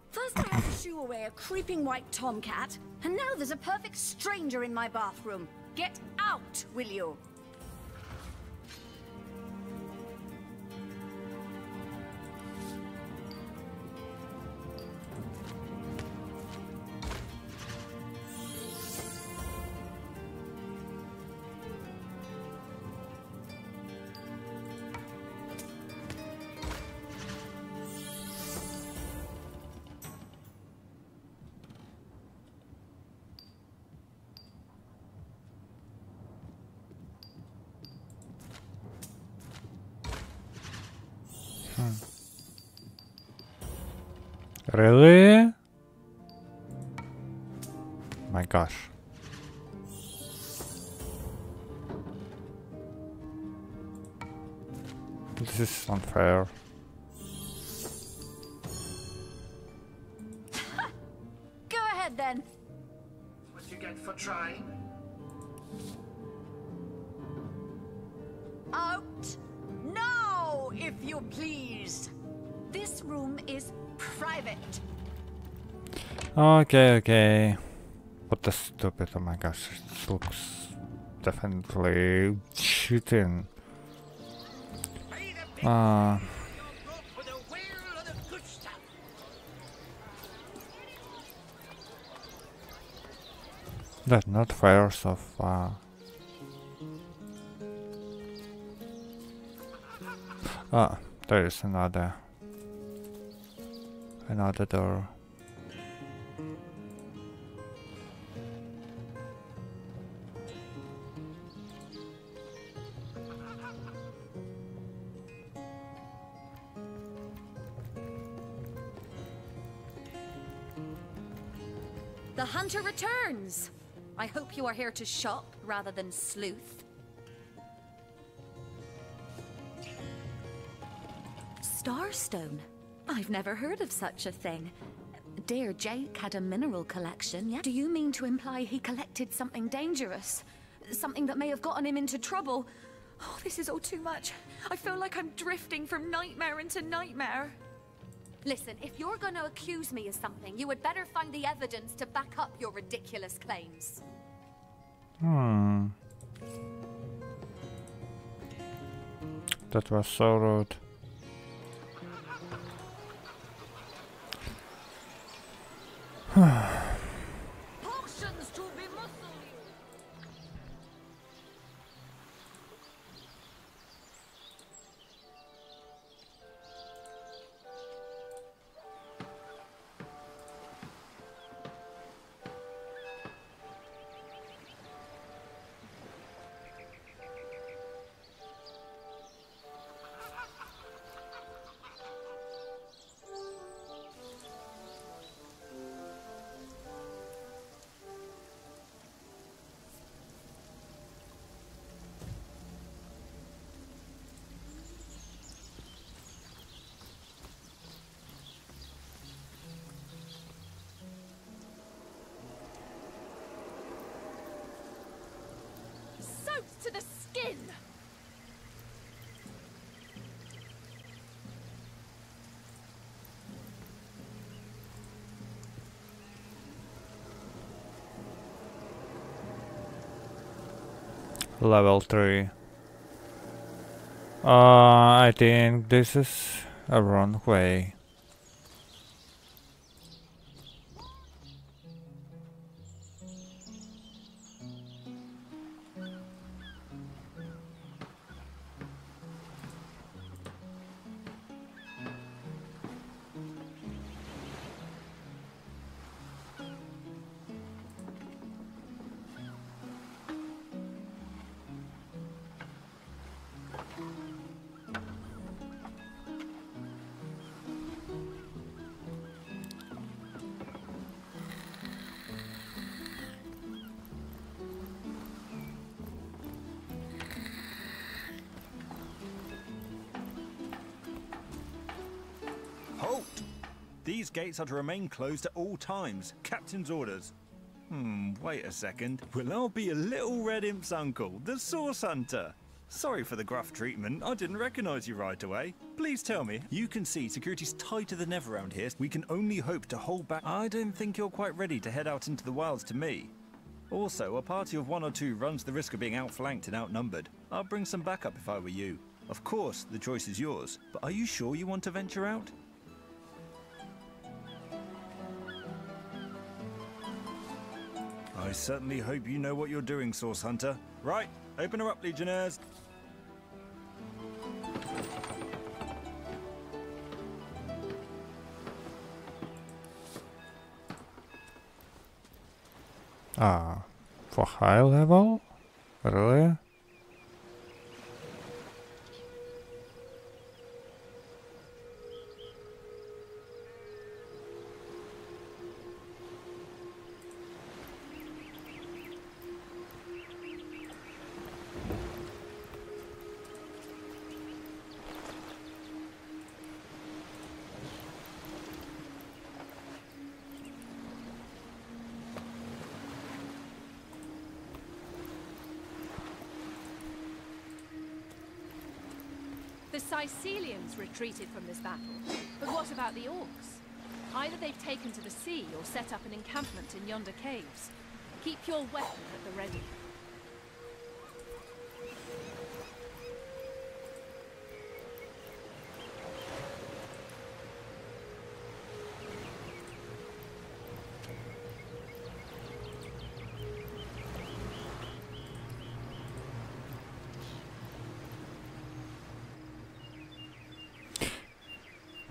First I had to shoo away a creeping white tomcat, and now there's a perfect stranger in my bathroom. Get out, will you? Really? My gosh. This is unfair. Go ahead then. What you get for trying? Out now, if you please. This room is private. Okay, okay. What the stupid, oh my gosh, this looks definitely cheating. That's not fair so far. Ah, there is another door. The hunter returns! I hope you are here to shop rather than sleuth. Starstone? I've never heard of such a thing. Dear Jake had a mineral collection, yeah? Do you mean to imply he collected something dangerous? Something that may have gotten him into trouble? Oh, this is all too much. I feel like I'm drifting from nightmare into nightmare. Listen, if you're going to accuse me of something, you would better find the evidence to back up your ridiculous claims. That was so rude. Potions to be muscle you. To the skin! Level 3. I think this is a wrong way. These gates are to remain closed at all times. Captain's orders. Wait a second. Well, I'll be a little red imp's uncle, the Source Hunter. Sorry for the gruff treatment. I didn't recognize you right away. Please tell me. You can see security's tighter than ever around here. We can only hope to hold back. I don't think you're quite ready to head out into the wilds to me. Also, a party of 1 or 2 runs the risk of being outflanked and outnumbered. I'll bring some backup if I were you. Of course, the choice is yours. But are you sure you want to venture out? I certainly hope you know what you're doing, Source Hunter. Right, open her up, Legionnaires. For high level? Really? The Sicilians retreated from this battle, but what about the orcs? Either they've taken to the sea or set up an encampment in yonder caves. Keep your weapon at the ready.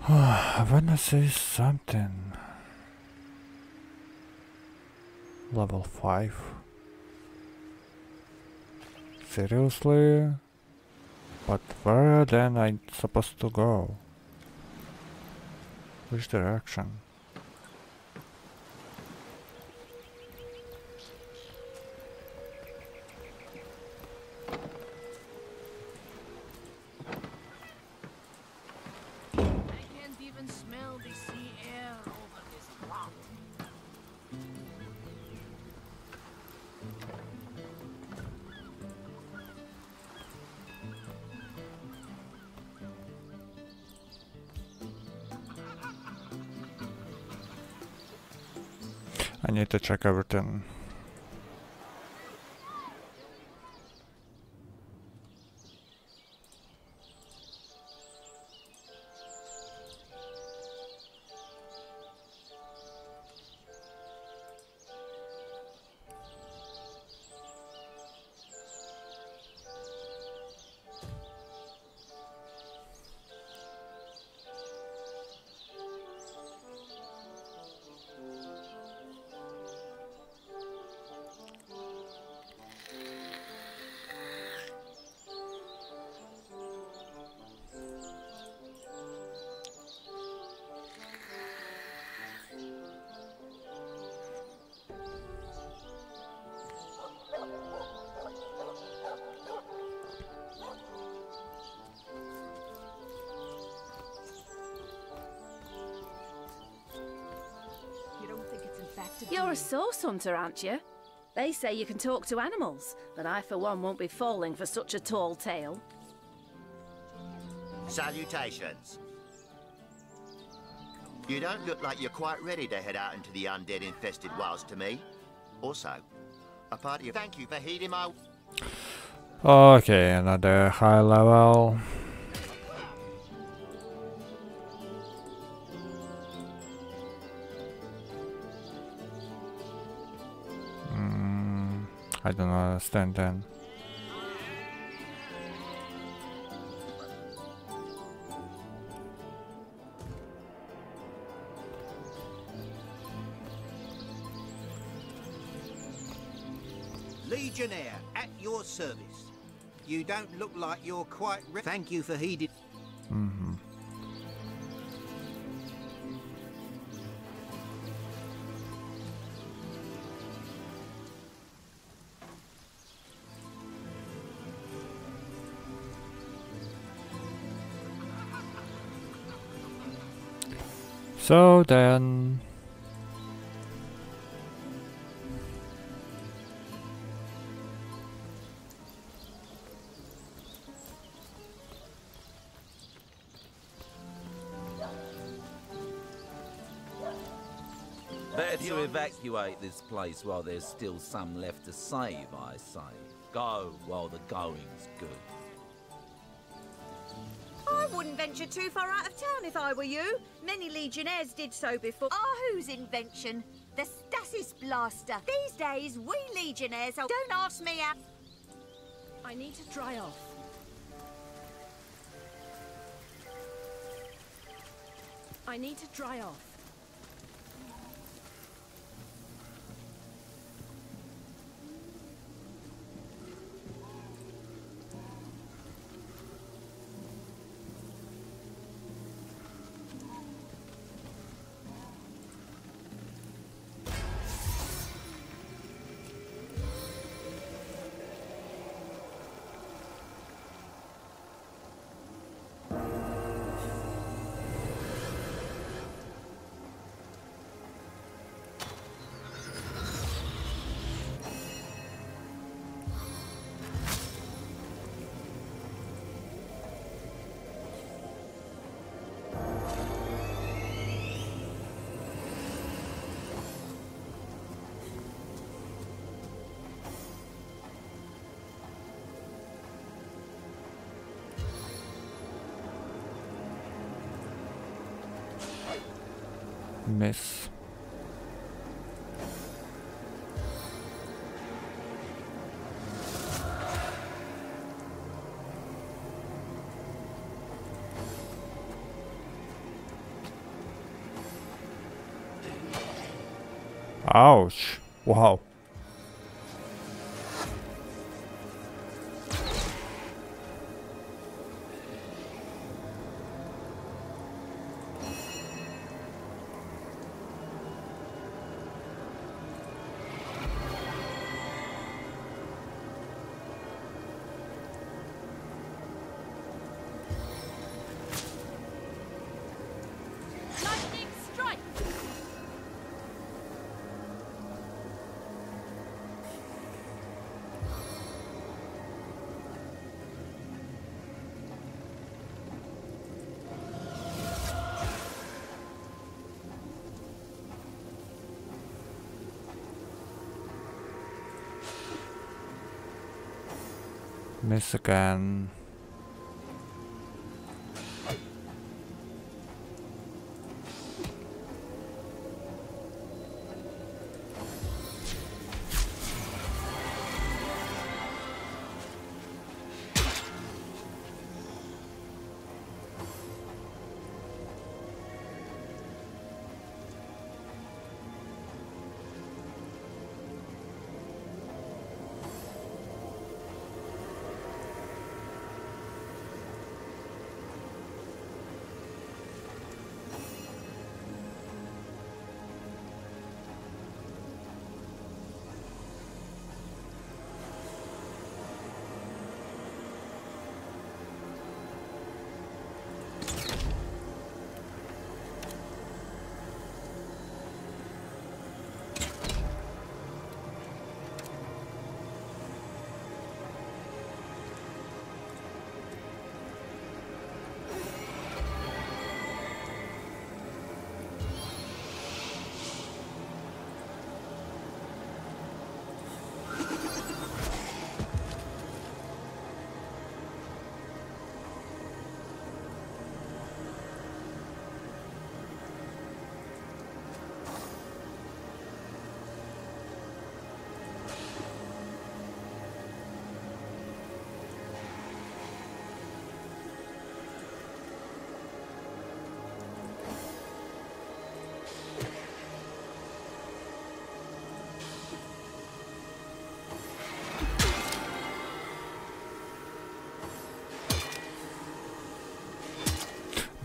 I wanna say something. Level 5. Seriously? But where then I'm supposed to go? Which direction? Smell the sea air over this ground. I need to check everything. You're a source hunter, aren't you? They say you can talk to animals, but I for one won't be falling for such a tall tale. Salutations. You don't look like you're quite ready to head out into the undead-infested wilds to me. Also, a party of... Thank you for heeding my... Okay, another high level. I don't understand then. Legionnaire, at your service. You don't look like you're quite ready. Thank you for heeding. So then... Better to evacuate this place while there's still some left to save, I say. Go while the going's good. I wouldn't venture too far out of town if I were you. Many legionnaires did so before. Whose invention? The stasis blaster. These days, we legionnaires are... Don't ask me how... I need to dry off. I need to dry off. Miss. Ouch. Wow. Lightning strike! Miss again.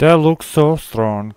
They look so strong.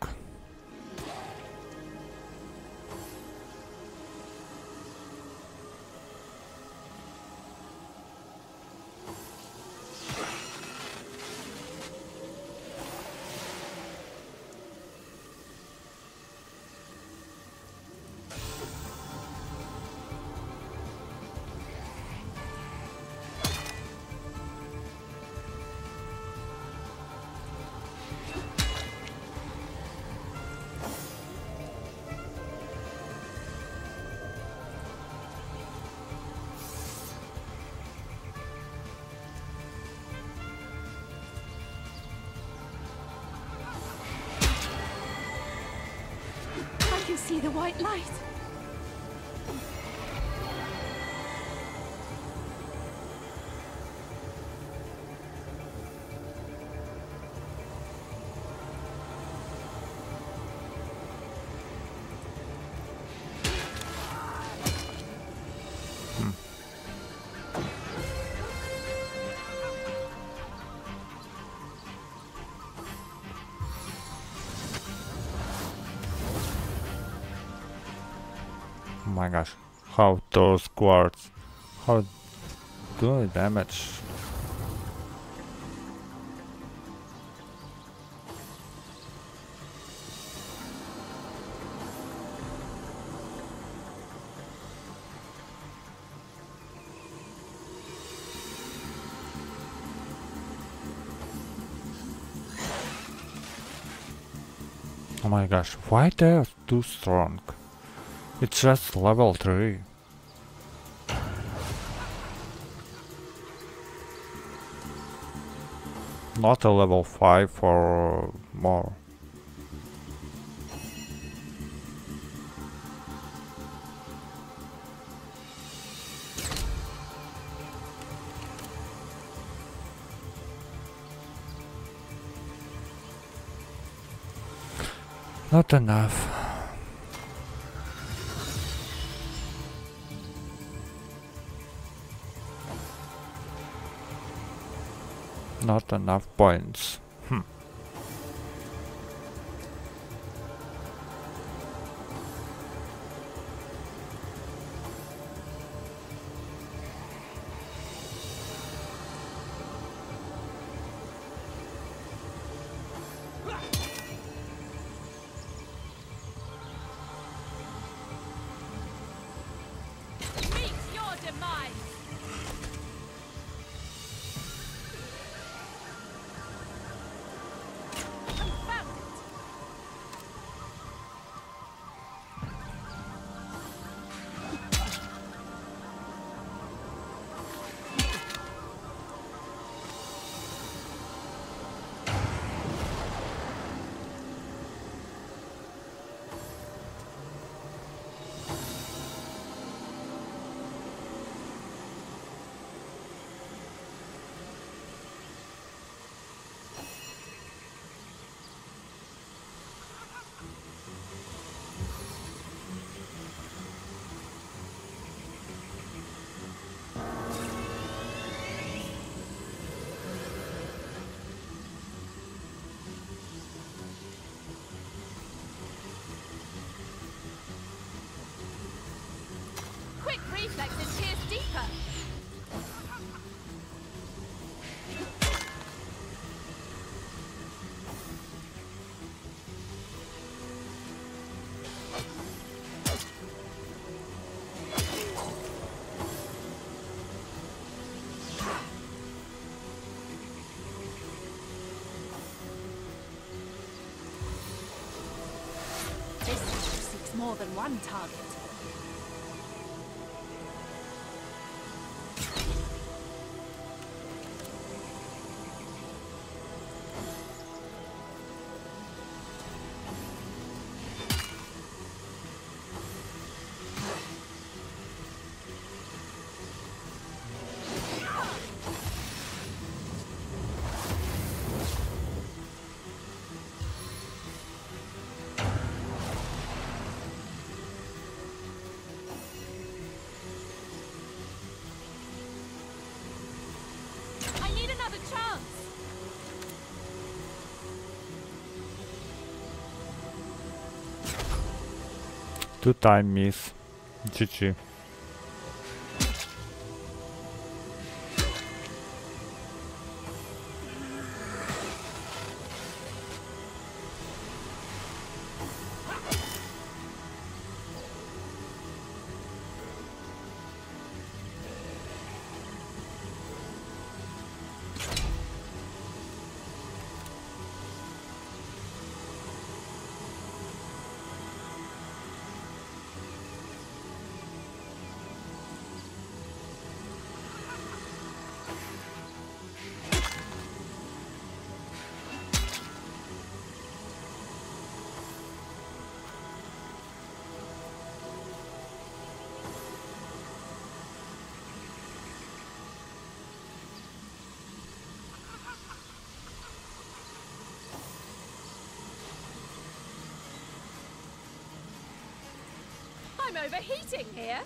see the white light. Oh my gosh, how those quartz, how do damage. Oh my gosh, why they are too strong? It's just level 3. Not a level 5 or more. Not enough. Not enough points. Meet your demise. Quick reflexes pierce deeper. This seeks more than one target. Two-time miss. GG. overheating here?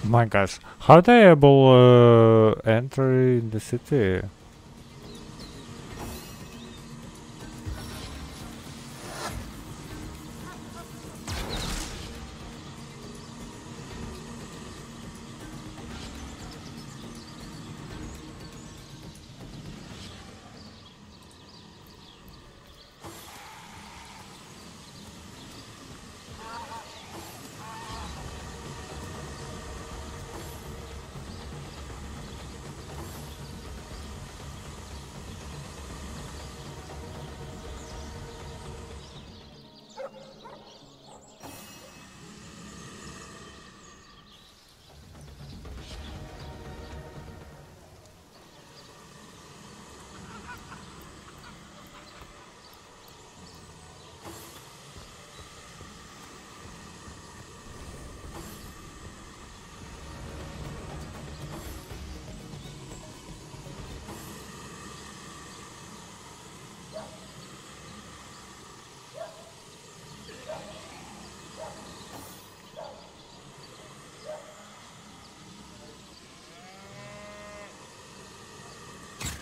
My gosh, how they able enter in the city?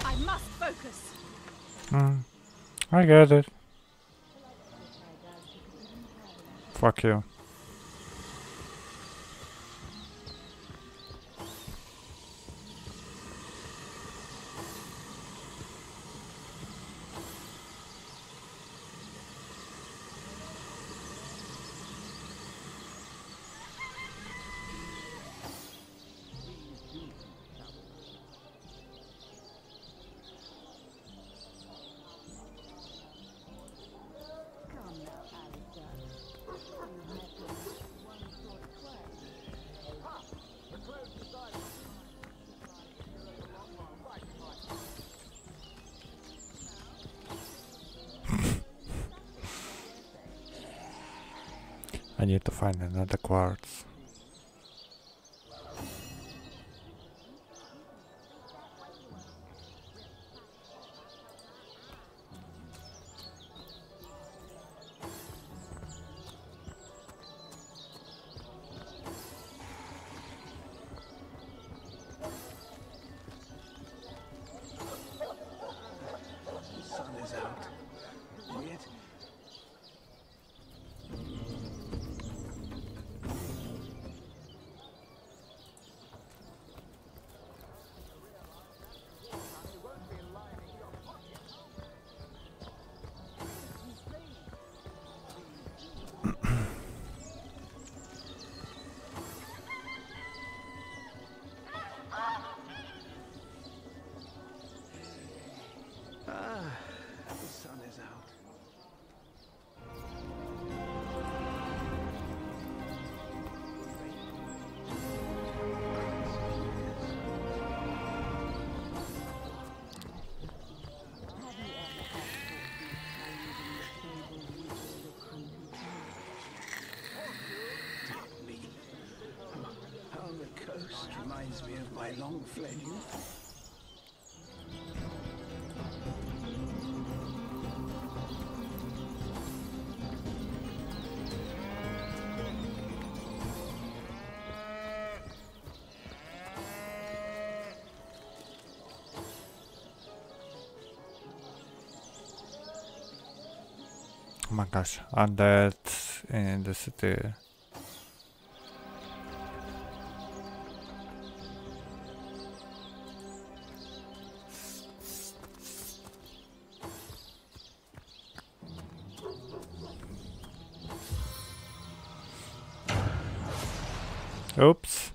I must focus. I get it. Fuck you. I need to find another quartz. The sun is out. Yet the sun is out. How the coast reminds me of my long-fled youth. Oh my gosh, undead in the city. Oops.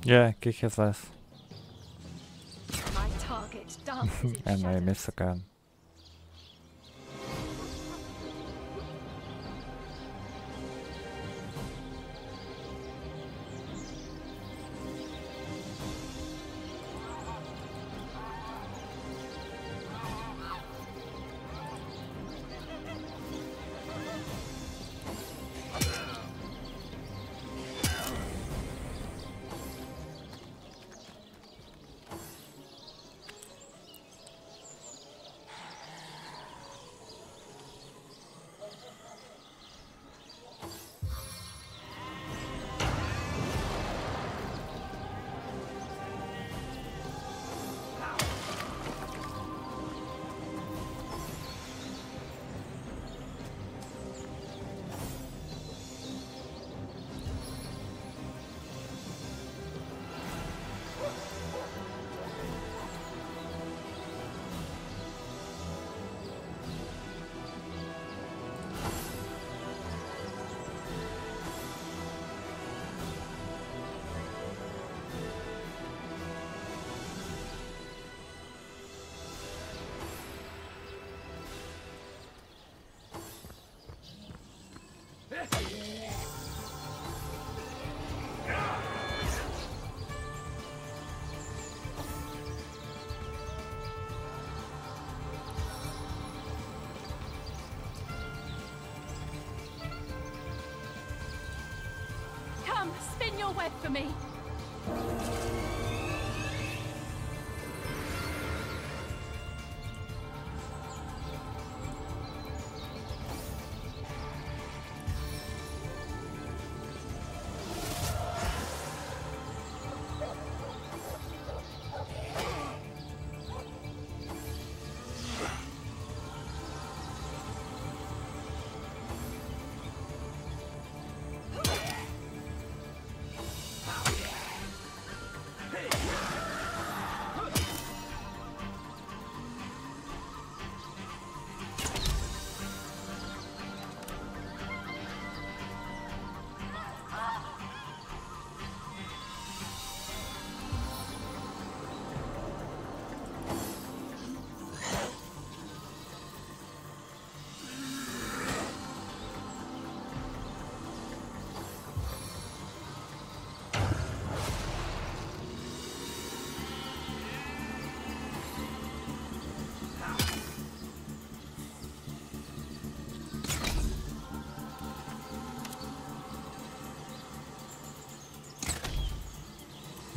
Yeah, kick his ass. My target dances in And I shadows. miss again. Come, spin your web for me.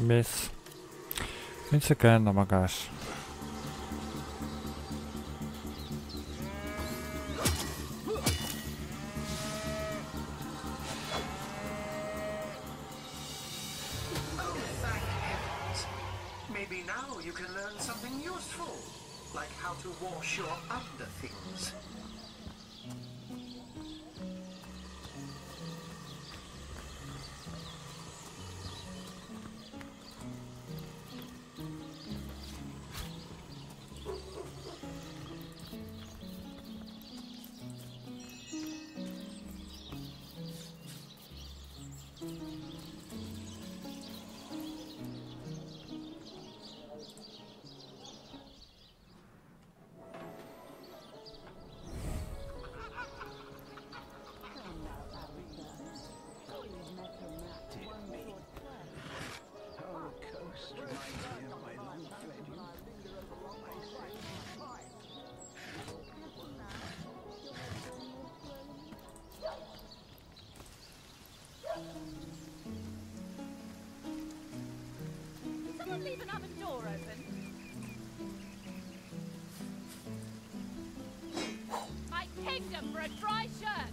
Miss. Miss again, oh my gosh. Maybe now you can learn something useful, like how to wash your underthings. Someone leave an oven door open. My kingdom for a dry shirt.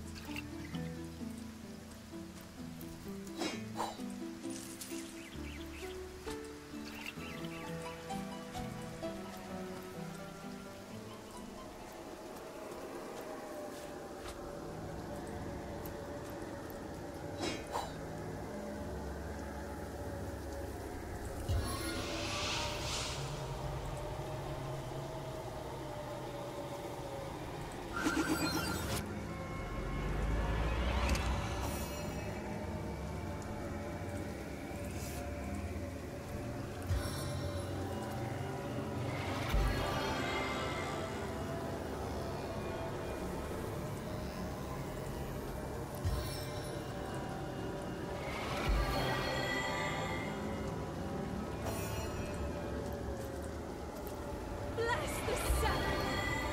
this the cell?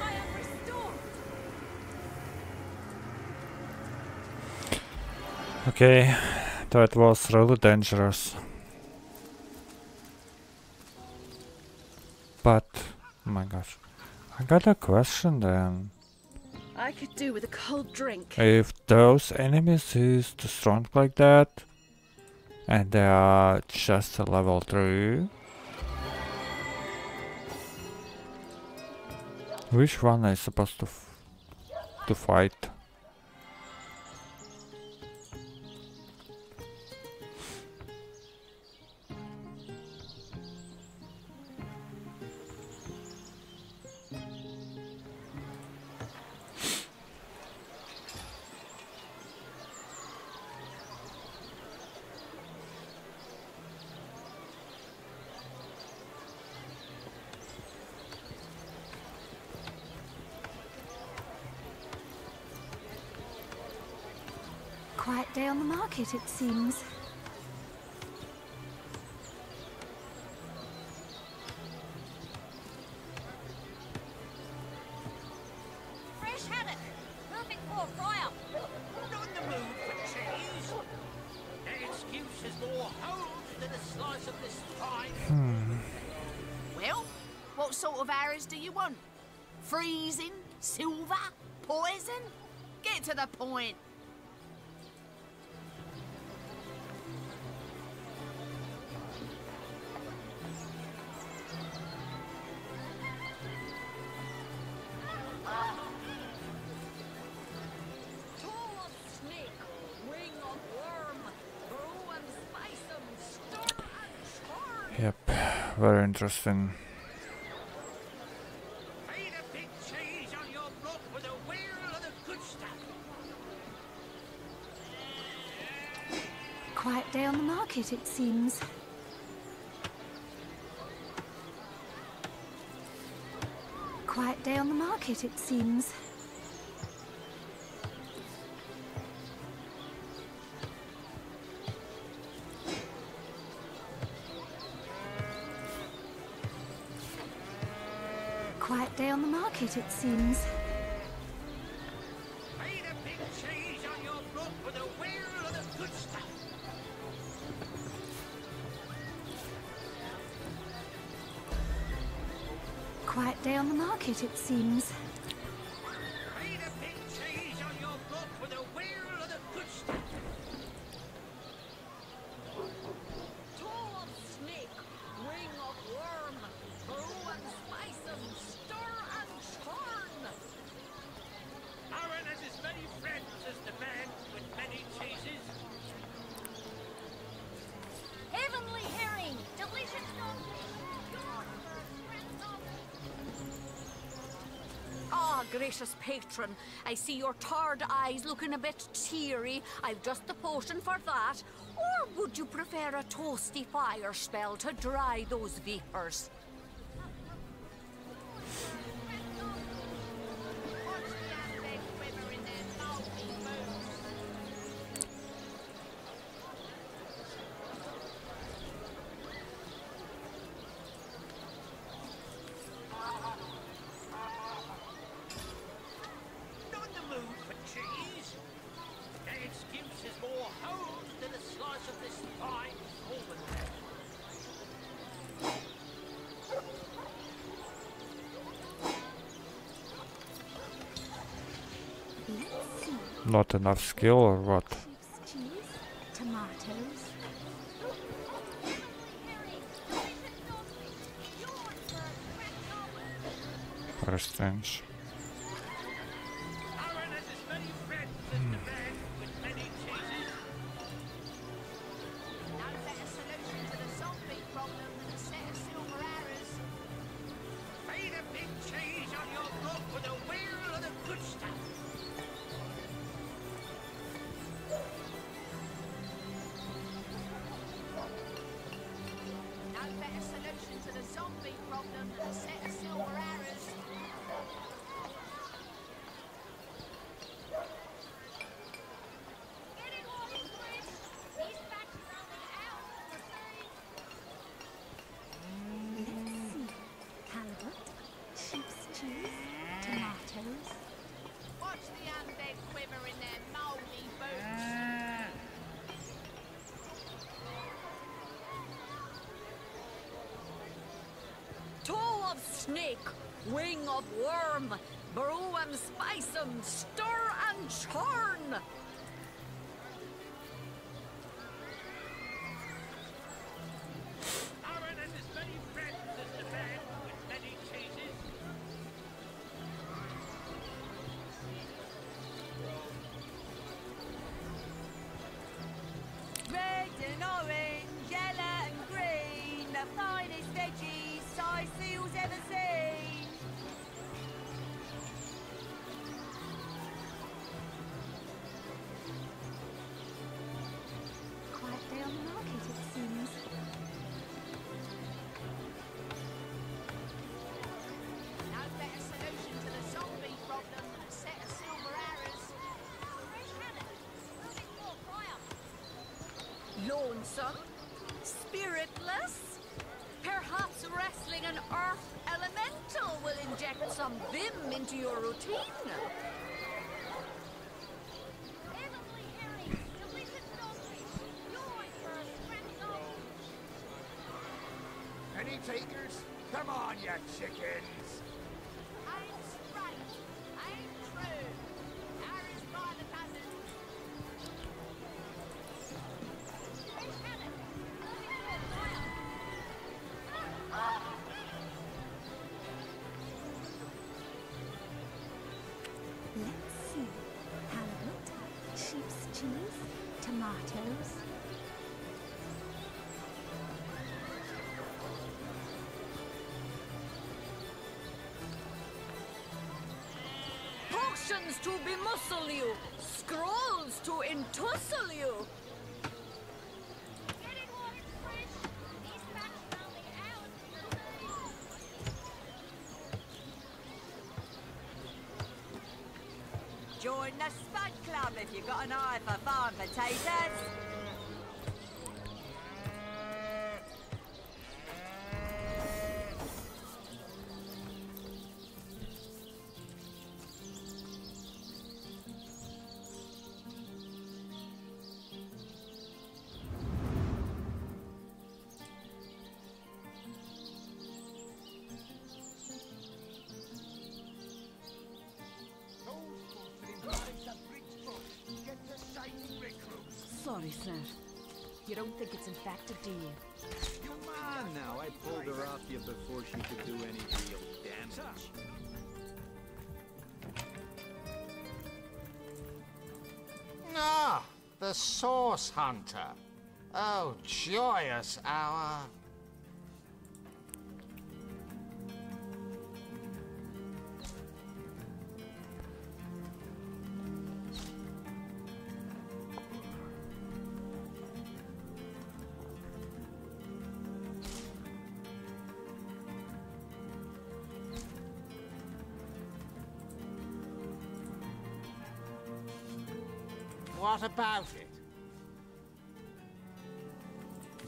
I am restored. Okay, that was really dangerous. But, oh my gosh, I got a question then. I could do with a cold drink. If those enemies is too strong like that, and they are just a level 3, which one is supposed to fight? Quiet day on the market, it seems. Fresh haddock. Perfect for a fry-up. Not in the mood for cheese. That excuse is more holes than a slice of this fine. Well, what sort of arrows do you want? Freezing? Silver? Poison? Get to the point. Yep, very interesting. Quiet day on the market, it seems. Quiet day on the market, it seems. Quiet day on the market, it seems. Quiet day on the market, it seems. Heavenly herring. Delicious dog. Ah, gracious patron, I see your tired eyes looking a bit teary. I've just the potion for that. Or would you prefer a toasty fire spell to dry those vapors? Not enough skill or what? Cheese, tomatoes. Very strange. snake, wing of worm, brew 'em, spice 'em, stir and churn. Red and orange, yellow and green, the finest veggies size seals ever seen. Quite day on the market, it seems. No better solution to the zombie problem than a set of silver arrows. Lonesome? Spiritless? Perhaps wrestling an earth elemental will inject some vim into your routine. Any takers? Come on, you chickens! Ain't straight, ain't true. Arrows by the dozen. Let's see. Halibut, sheep's cheese, tomatoes. Potions to bemuscle you, scrolls to entussle you. Join the Spud Club if you've got an eye for farm potatoes. Sorry, sir. You don't think it's infected, do you? Come on now, I pulled her off you before she could do any real damage. Ah, the Source Hunter. Oh, joyous hour. What about it?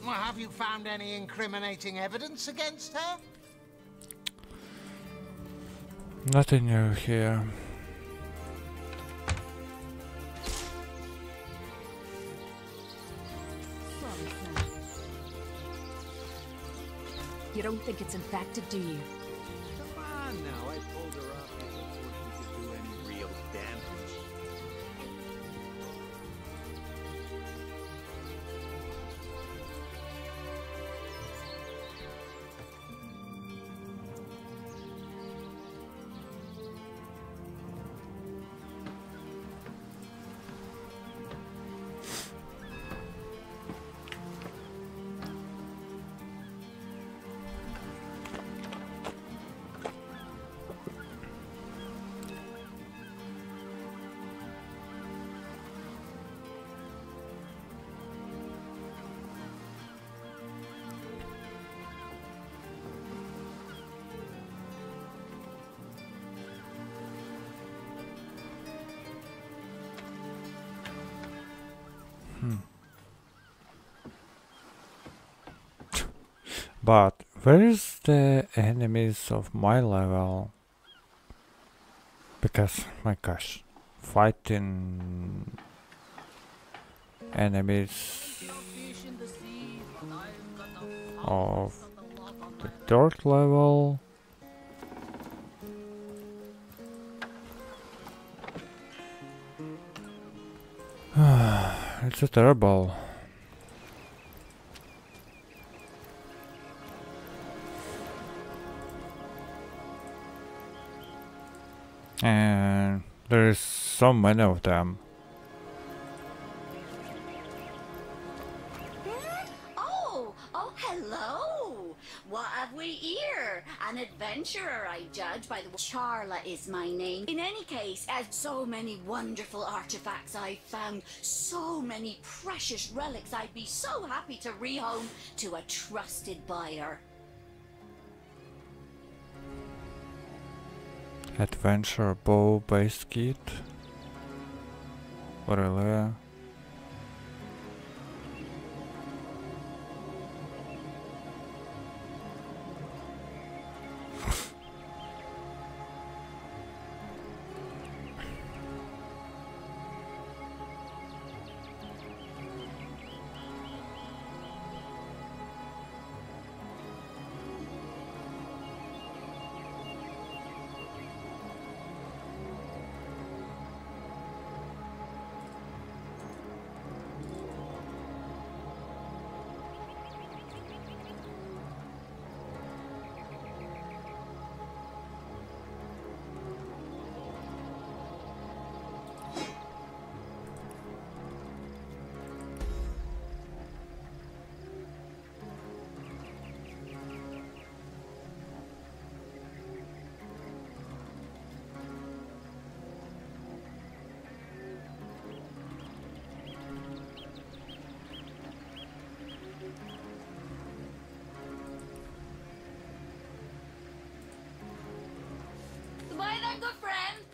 Well, have you found any incriminating evidence against her? Nothing new here. Sorry, sir. You don't think it's infected, do you? Come on now, I pulled her off you before she could do any real damage. But where is the enemies of my level? Because, my gosh, fighting enemies of the third level It's a terrible. And there's so many of them. Oh, hello! What have we here? An adventurer, I judge, by the way. Charla is my name. In any case, as so many wonderful artifacts I've found, so many precious relics, I'd be so happy to rehome to a trusted buyer. Adventure bow base kit. Really? Goodbye then, good friend.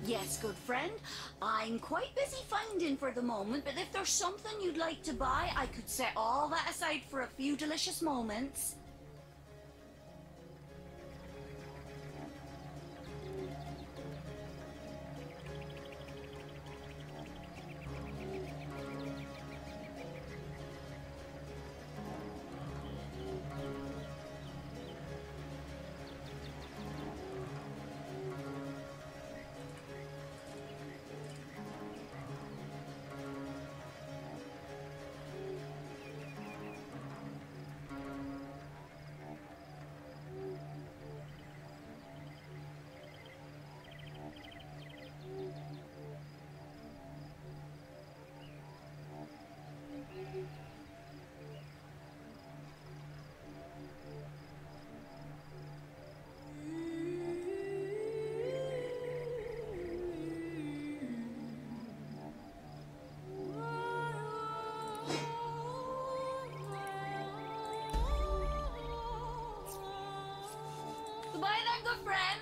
Yes, good friend. I'm quite busy finding for the moment, but if there's something you'd like to buy, I could set all that aside for a few delicious moments. Goodbye then, good friend.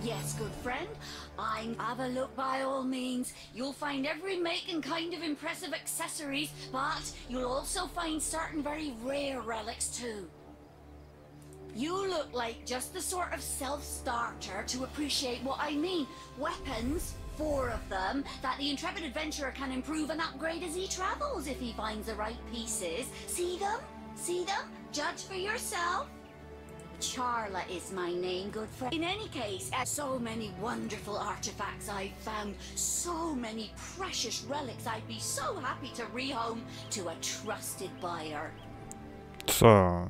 Yes, good friend. Have a look by all means. You'll find every make and kind of impressive accessories, but you'll also find certain very rare relics too. You look like just the sort of self-starter to appreciate what I mean. Weapons, 4 of them, that the intrepid adventurer can improve and upgrade as he travels if he finds the right pieces. See them? See them? Judge for yourself. Charla is my name, good friend. In any case, so many wonderful artifacts I've found, so many precious relics, I'd be so happy to rehome to a trusted buyer. So...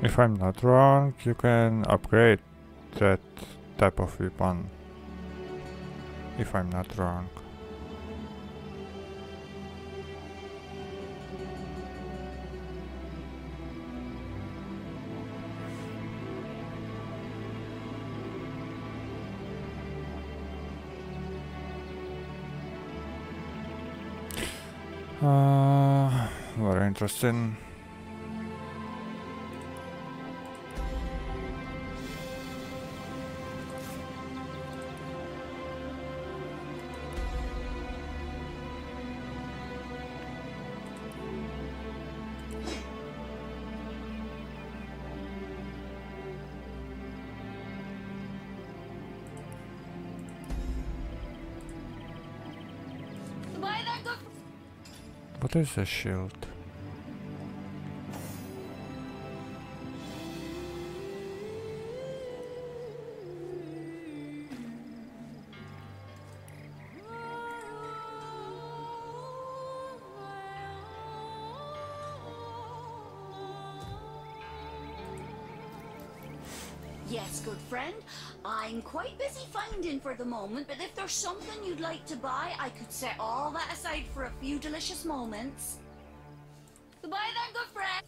If I'm not wrong, you can upgrade that type of weapon. If I'm not wrong. Very interesting. What is a shield? Yes, good friend. I'm quite busy finding for the moment, but if there's something you'd like to buy, I could set all that aside for a few delicious moments. Goodbye then, good friend.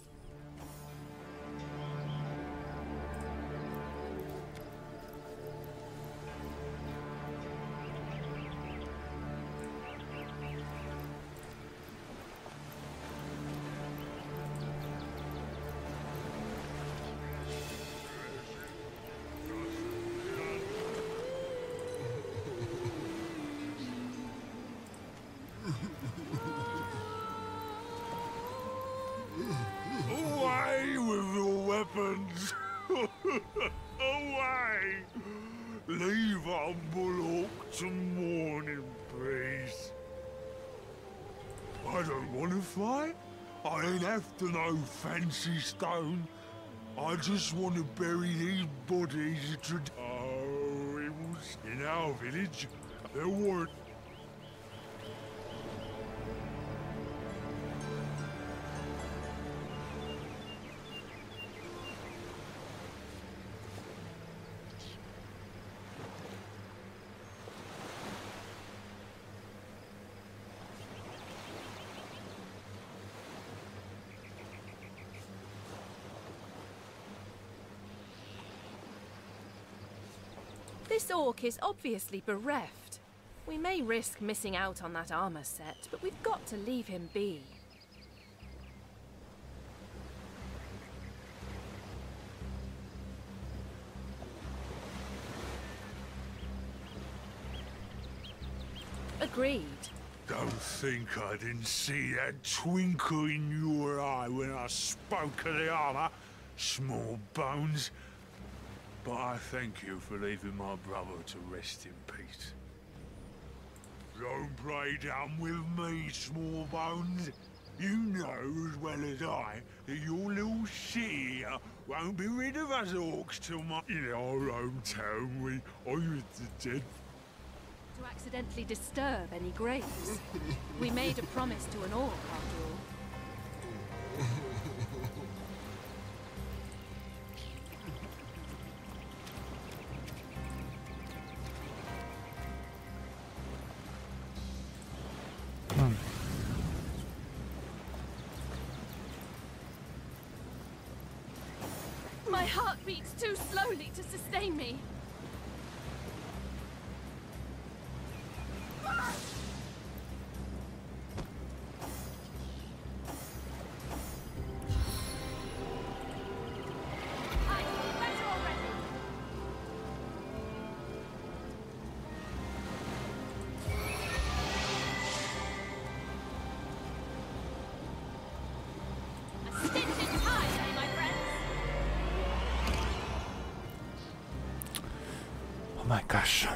Away with your weapons! Away! Leave Umble to mourn in peace. I don't want to fight. I ain't after no fancy stone. I just want to bury these bodies to... Oh, it was in our village. There weren't... This orc is obviously bereft. We may risk missing out on that armor set, but we've got to leave him be. Agreed. Don't think I didn't see that twinkle in your eye when I spoke of the armor, small bones. But I thank you for leaving my brother to rest in peace. Don't play dumb with me, small bones. You know as well as I that your little city here won't be rid of us orcs till in our hometown we honour the dead. To accidentally disturb any graves. We made a promise to an orc, after all. My heart beats too slowly to sustain me. Oh my gosh.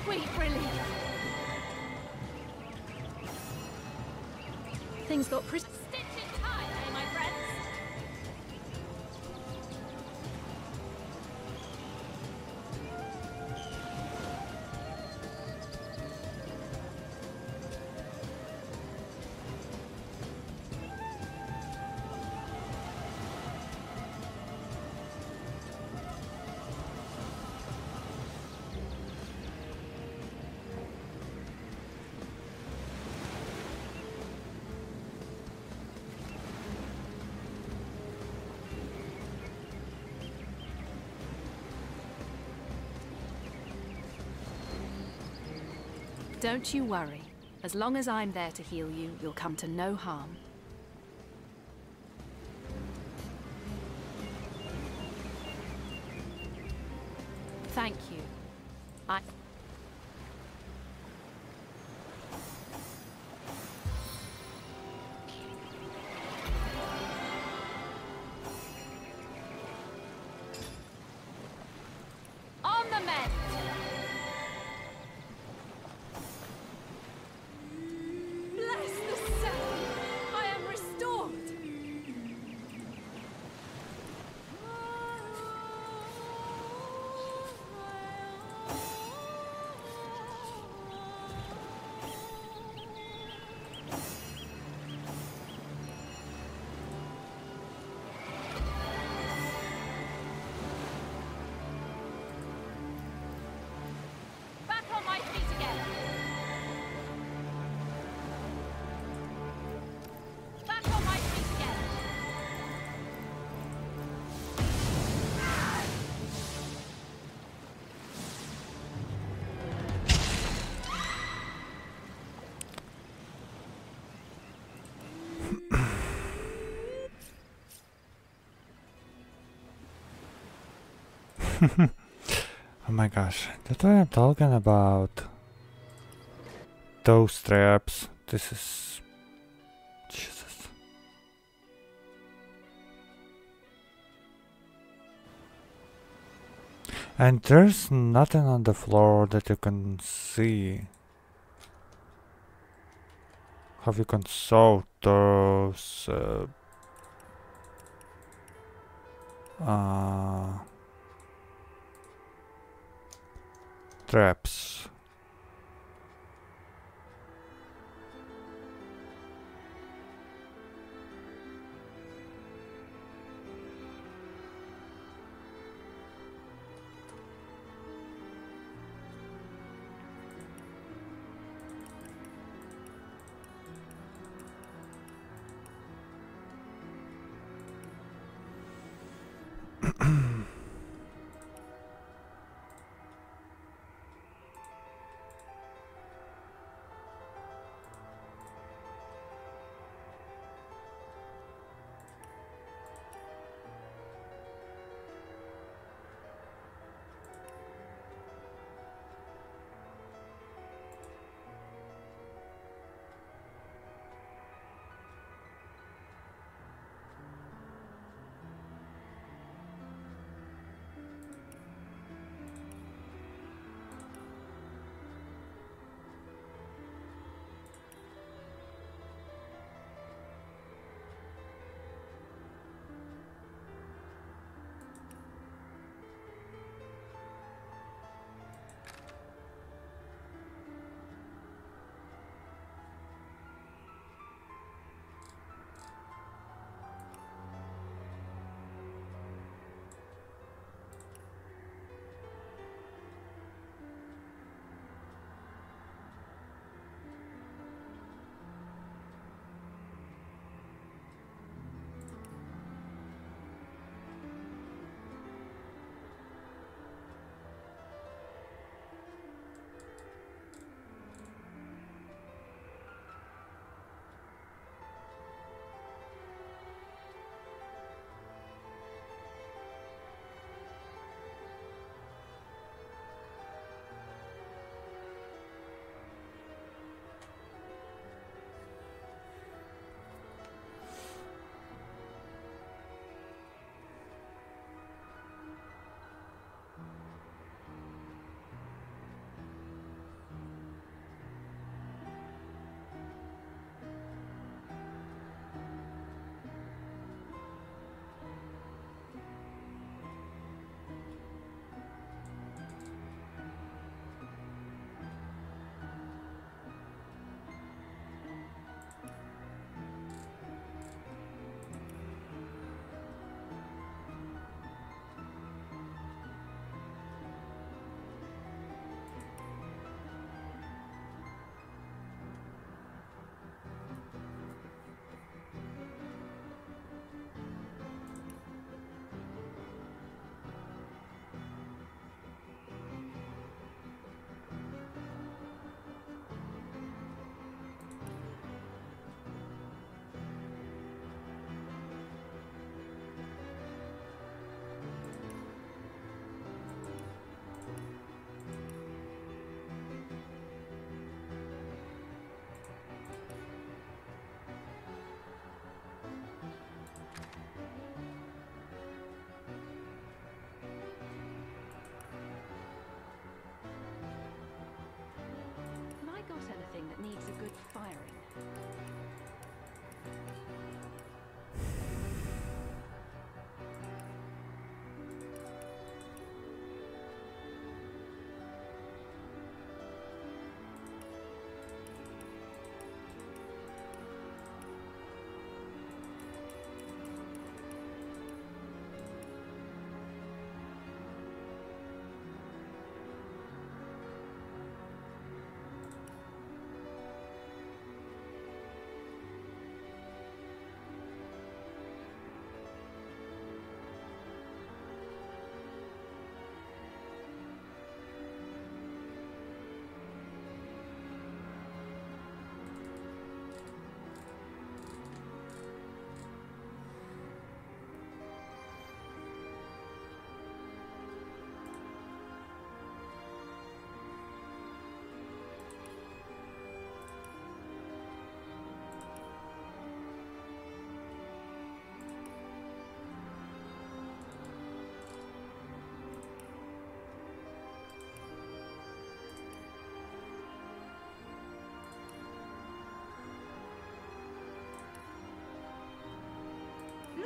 sweet relief. Things got pretty Stitches tight, eh, my friends? Don't you worry. As long as I'm there to heal you, you'll come to no harm. Thank you. On the mend! Bless the soul! I am restored! Back on my feet again! Back on my feet again! Oh my gosh, that's what I'm talking about. Those traps. This is... Jesus. And there's nothing on the floor that you can see. Have you consult those... traps.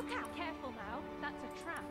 Look out! Careful now. That's a trap.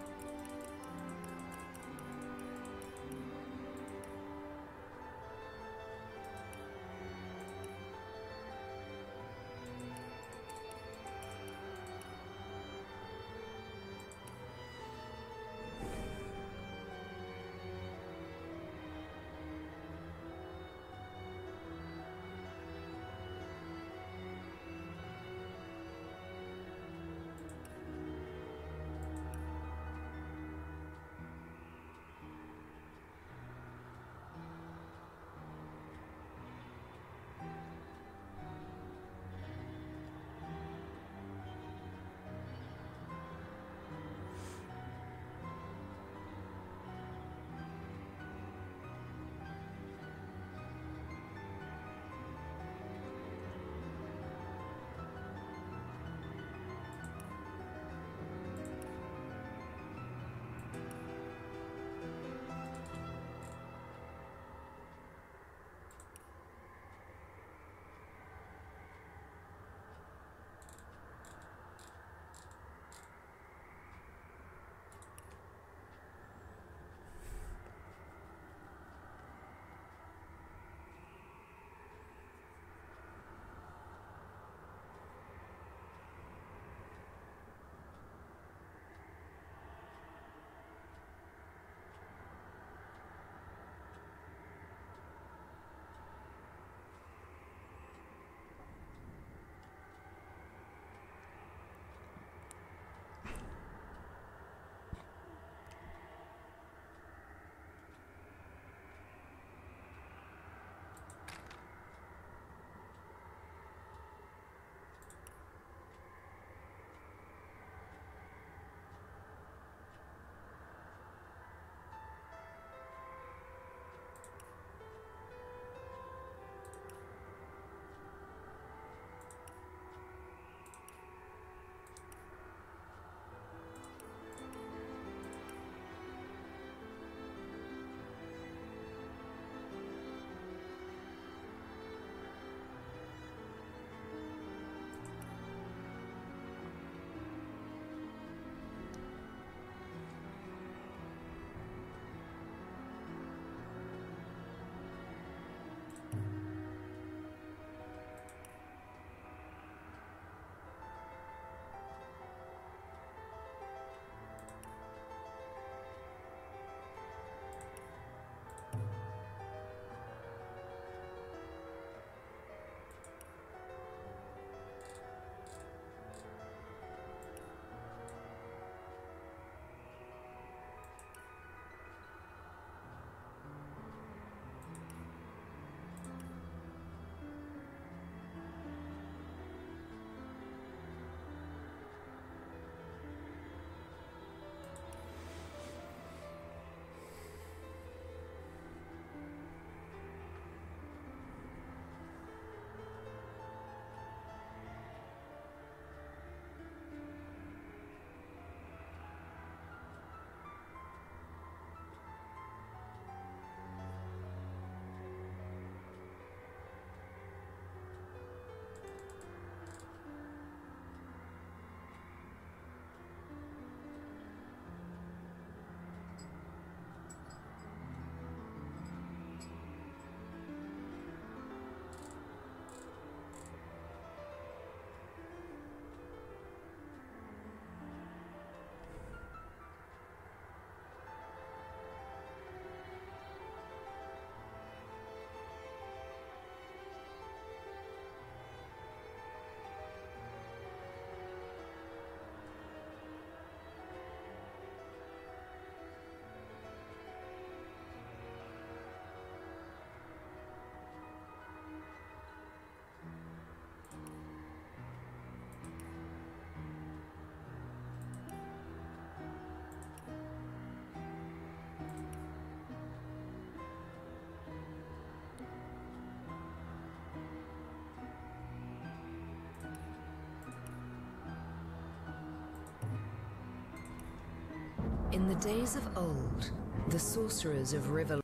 In the days of old, the sorcerers of River...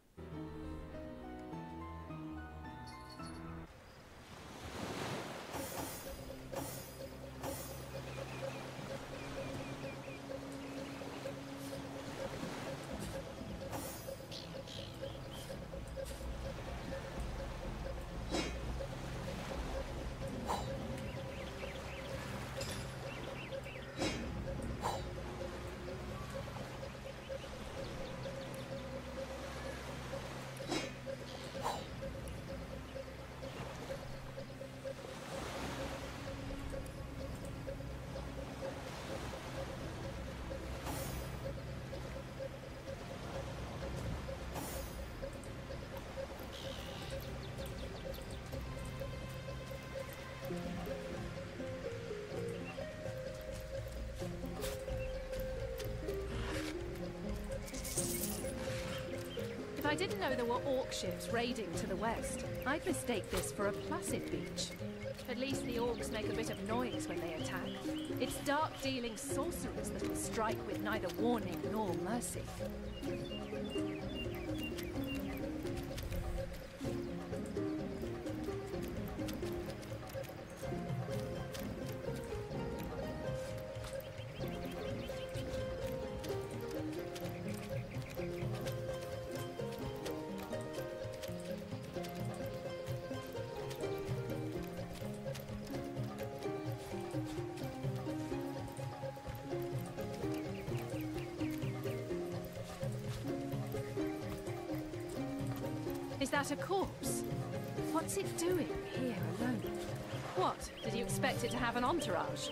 I didn't know there were orc ships raiding to the west. I'd mistake this for a placid beach. At least the orcs make a bit of noise when they attack. It's dark-dealing sorcerers that will strike with neither warning nor mercy. Is that a corpse? What's it doing here alone? What? Did you expect it to have an entourage?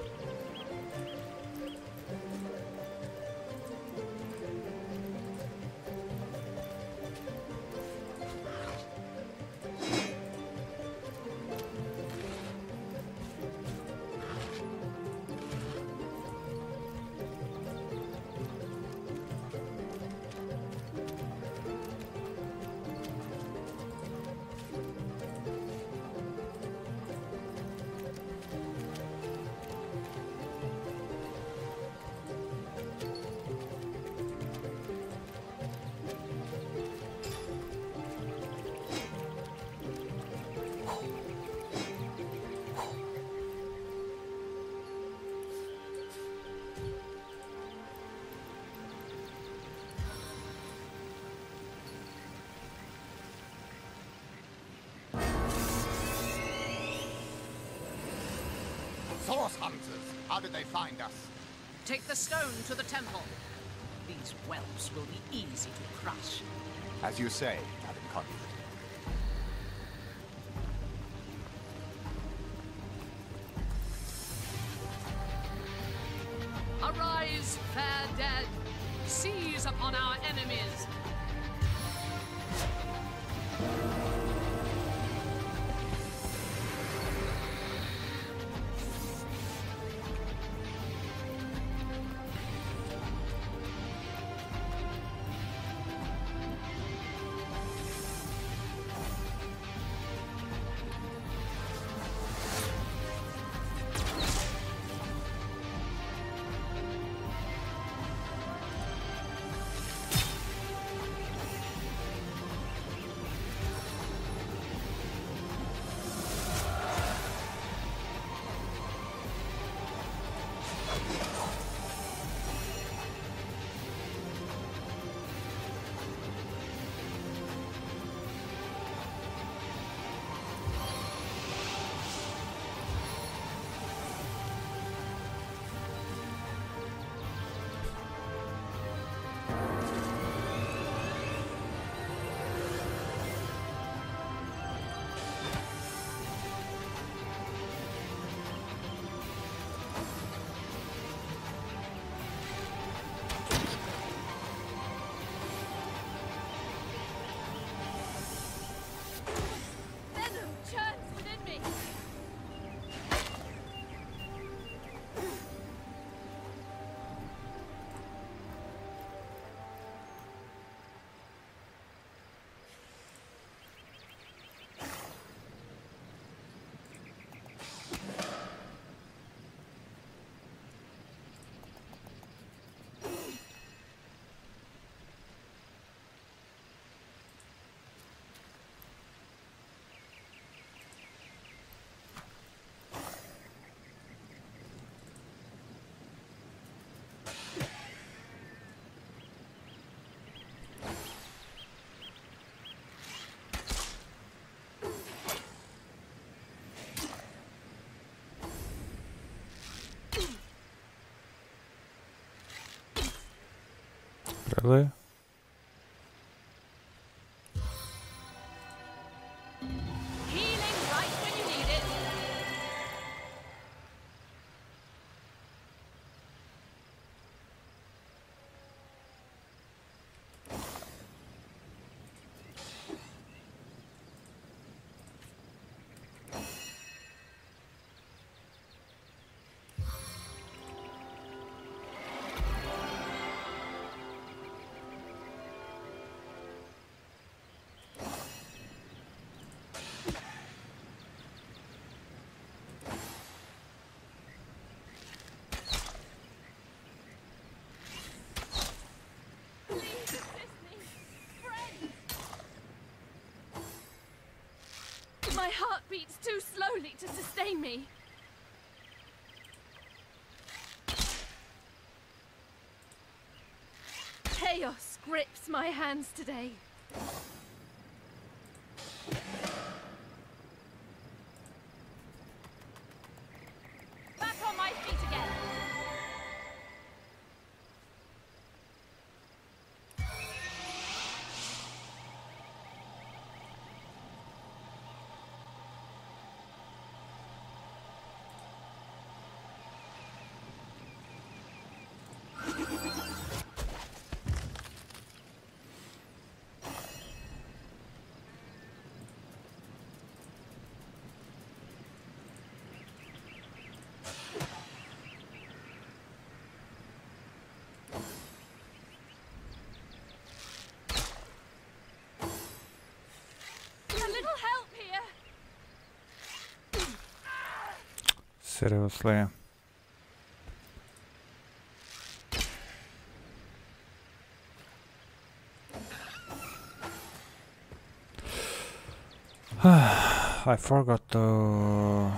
Source hunters! How did they find us? Take the stone to the temple. These whelps will be easy to crush. As you say, Madam Conduit. Arise, fair dead! Seize upon our enemies! Really? Healing right when you need it. heart beats too slowly to sustain me. Chaos grips my hands today. Back on my feet again. Seriously. I forgot to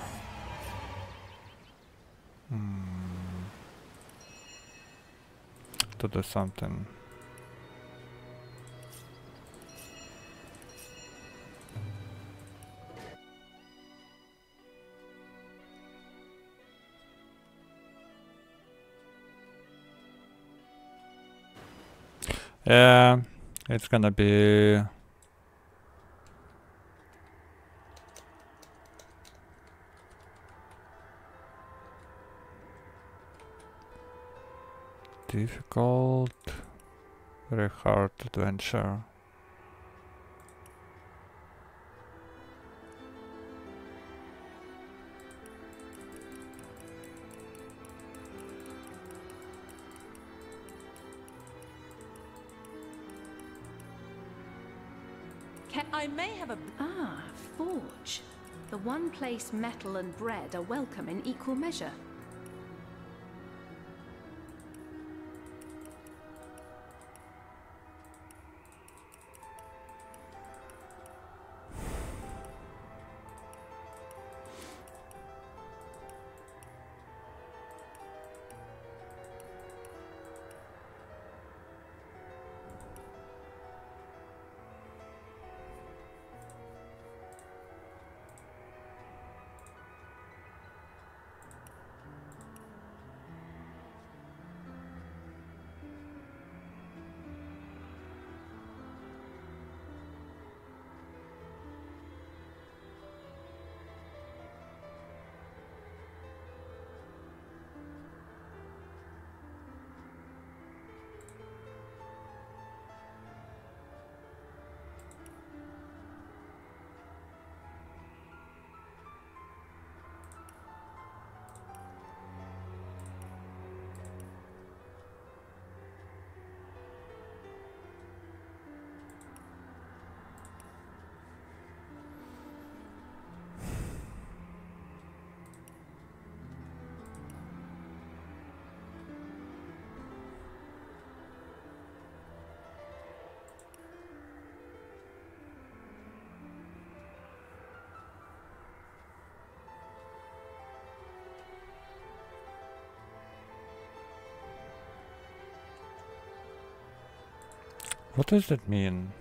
do something. Yeah, it's gonna be difficult, very hard adventure. I may have a... Ah, forge. The one place metal and bread are welcome in equal measure. What does that mean?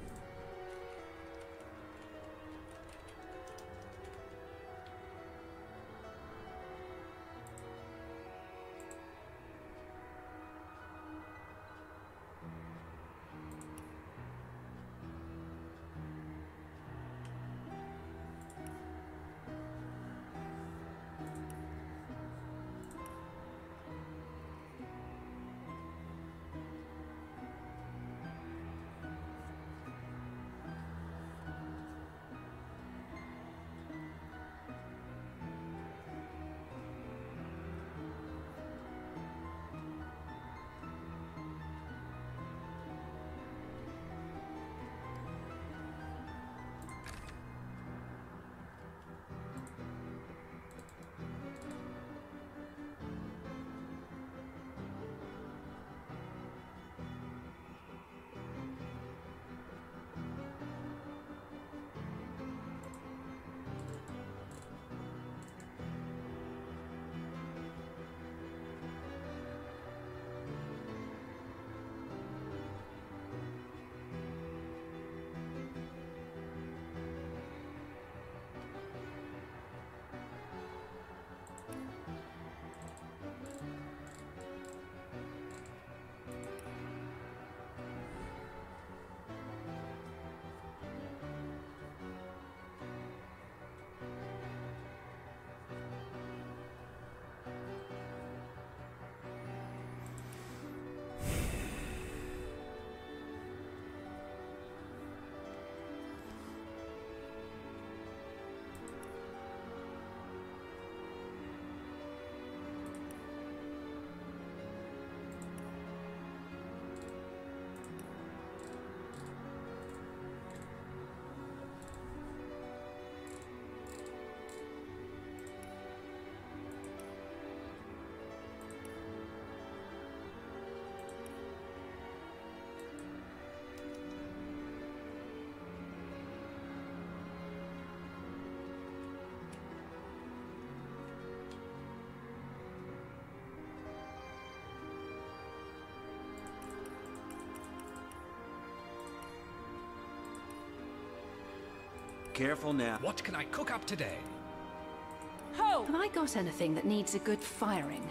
Careful now. What can I cook up today? Ho! Have I got anything that needs a good firing?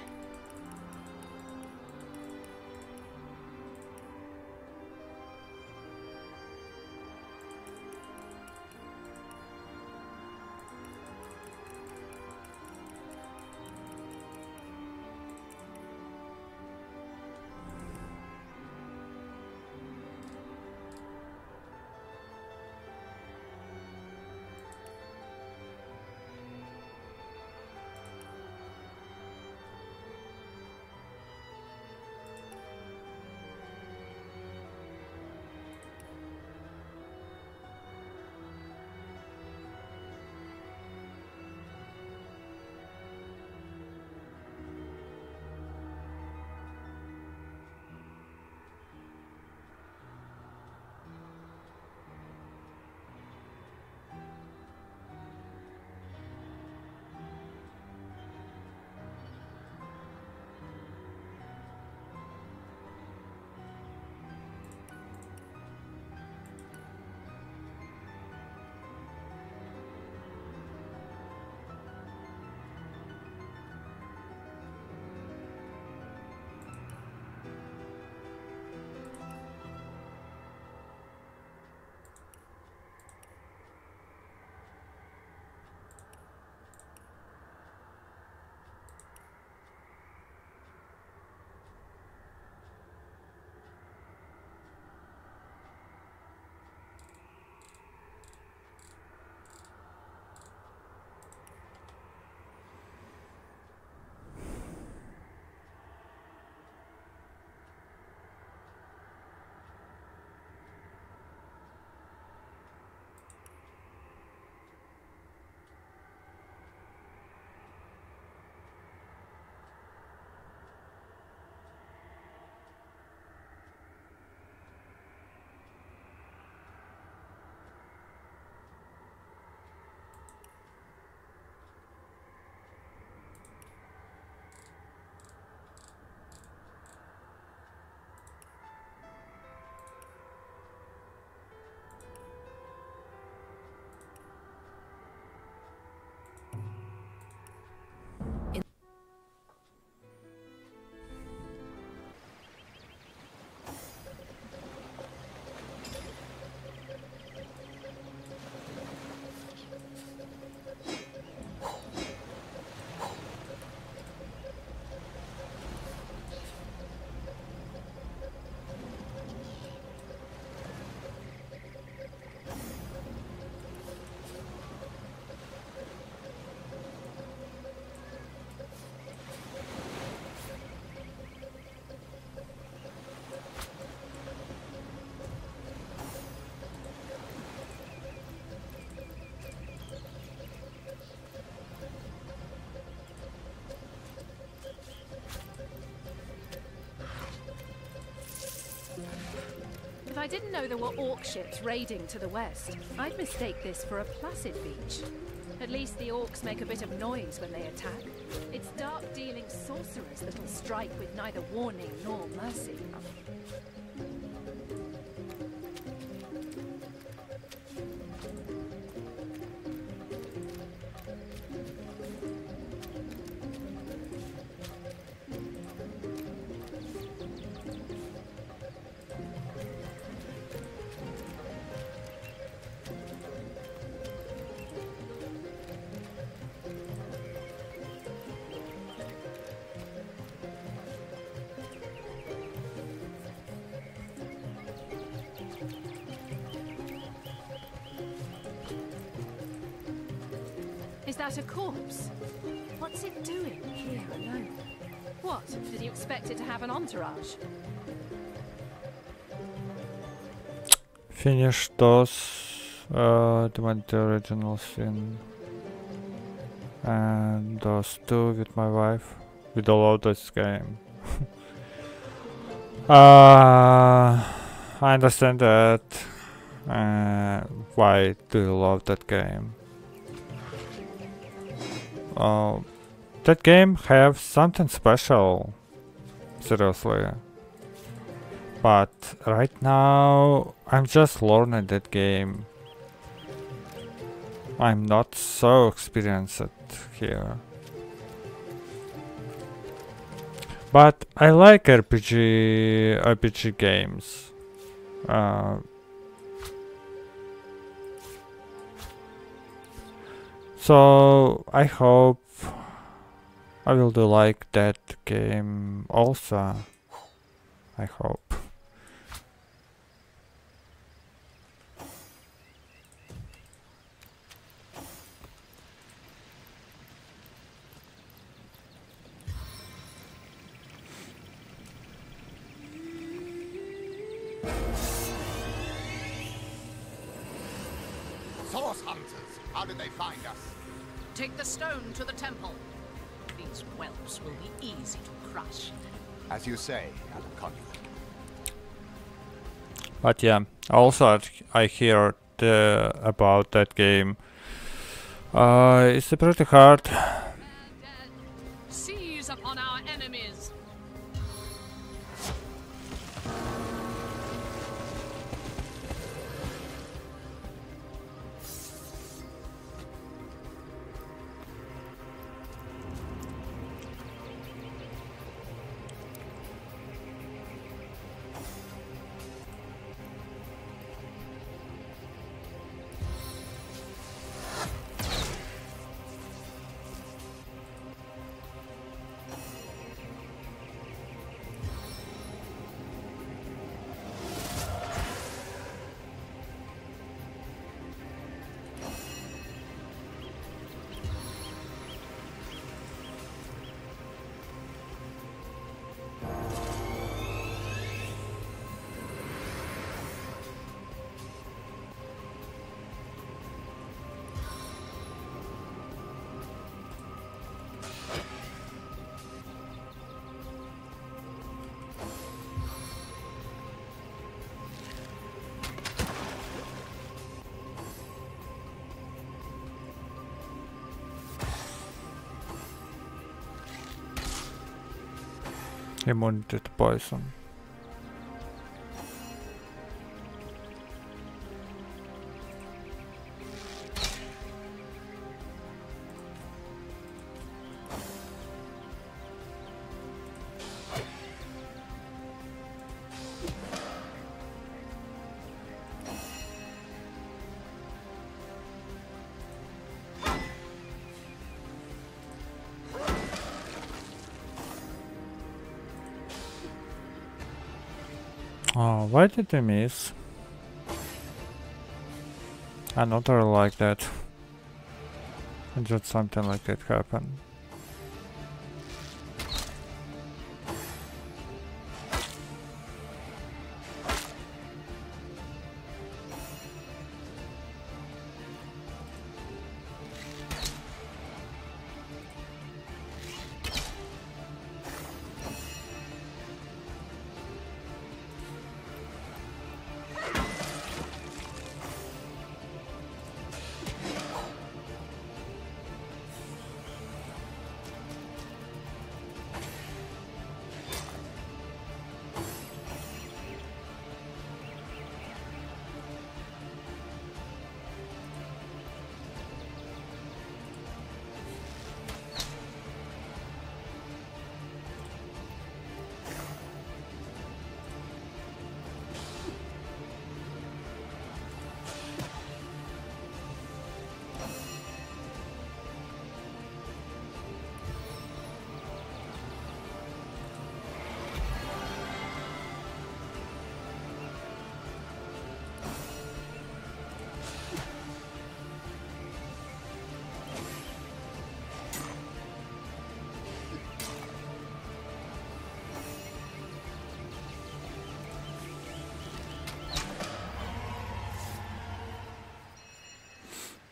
If I didn't know there were orc ships raiding to the west, I'd mistake this for a placid beach. At least the orcs make a bit of noise when they attack. It's dark-dealing sorcerers that'll strike with neither warning nor mercy. Is that a corpse? What's it doing here alone? What? Did you expect it to have an entourage? Finish those the original scene and those two with my wife. We download this game. I understand that. Why do you love that game? That game have something special, seriously. But right now I'm just learning that game. I'm not so experienced here. But I like RPG games. So I hope I will do like that game also. I hope. Source hunters, how did they find us? Take the stone to the temple. These whelps will be easy to crush. As you say, Alan. But yeah, also I heard about that game. It's pretty hard. Seize upon our enemies. Immunity to poison. Oh, why did I miss? I not really like that. And just something like that happened.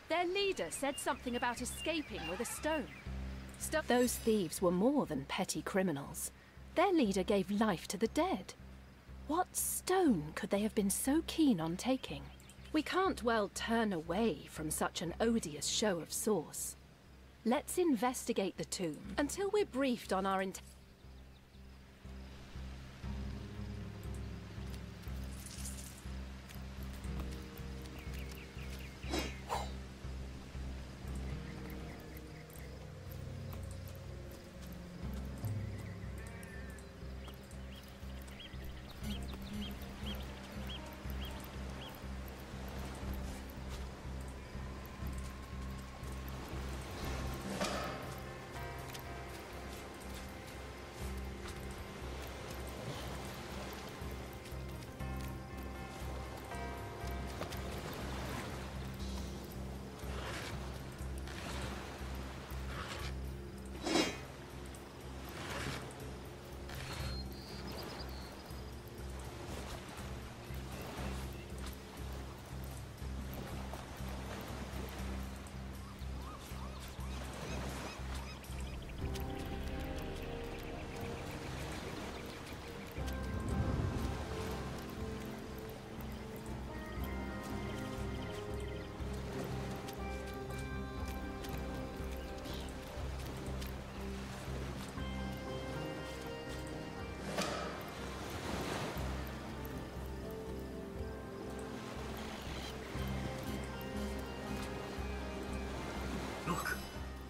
Their leader said something about escaping with a stone. Those thieves were more than petty criminals. Their leader gave life to the dead. What stone could they have been so keen on taking? We can't well turn away from such an odious show of source. Let's investigate the tomb until we're briefed on our intent.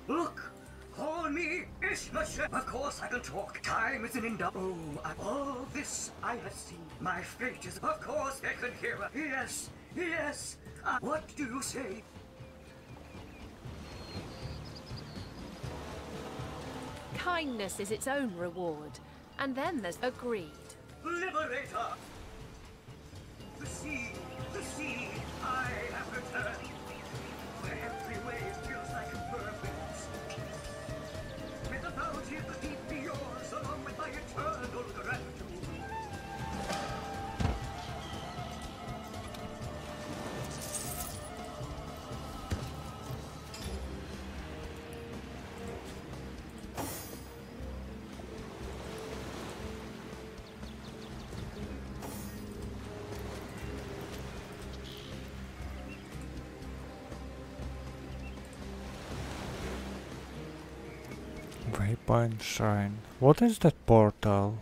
Look! Call me Ishmael. Of course I can talk. Time is an Oh, all this I have seen. My fate is, of course, they can hear. Yes, yes. What do you say? Kindness is its own reward. And then there's agreed. Liberator! The sea, I have returned. Where every wave feels like a purpose. May the bounty of the deep be yours, along with my eternal gratitude. Waypoint Shrine. What is that portal?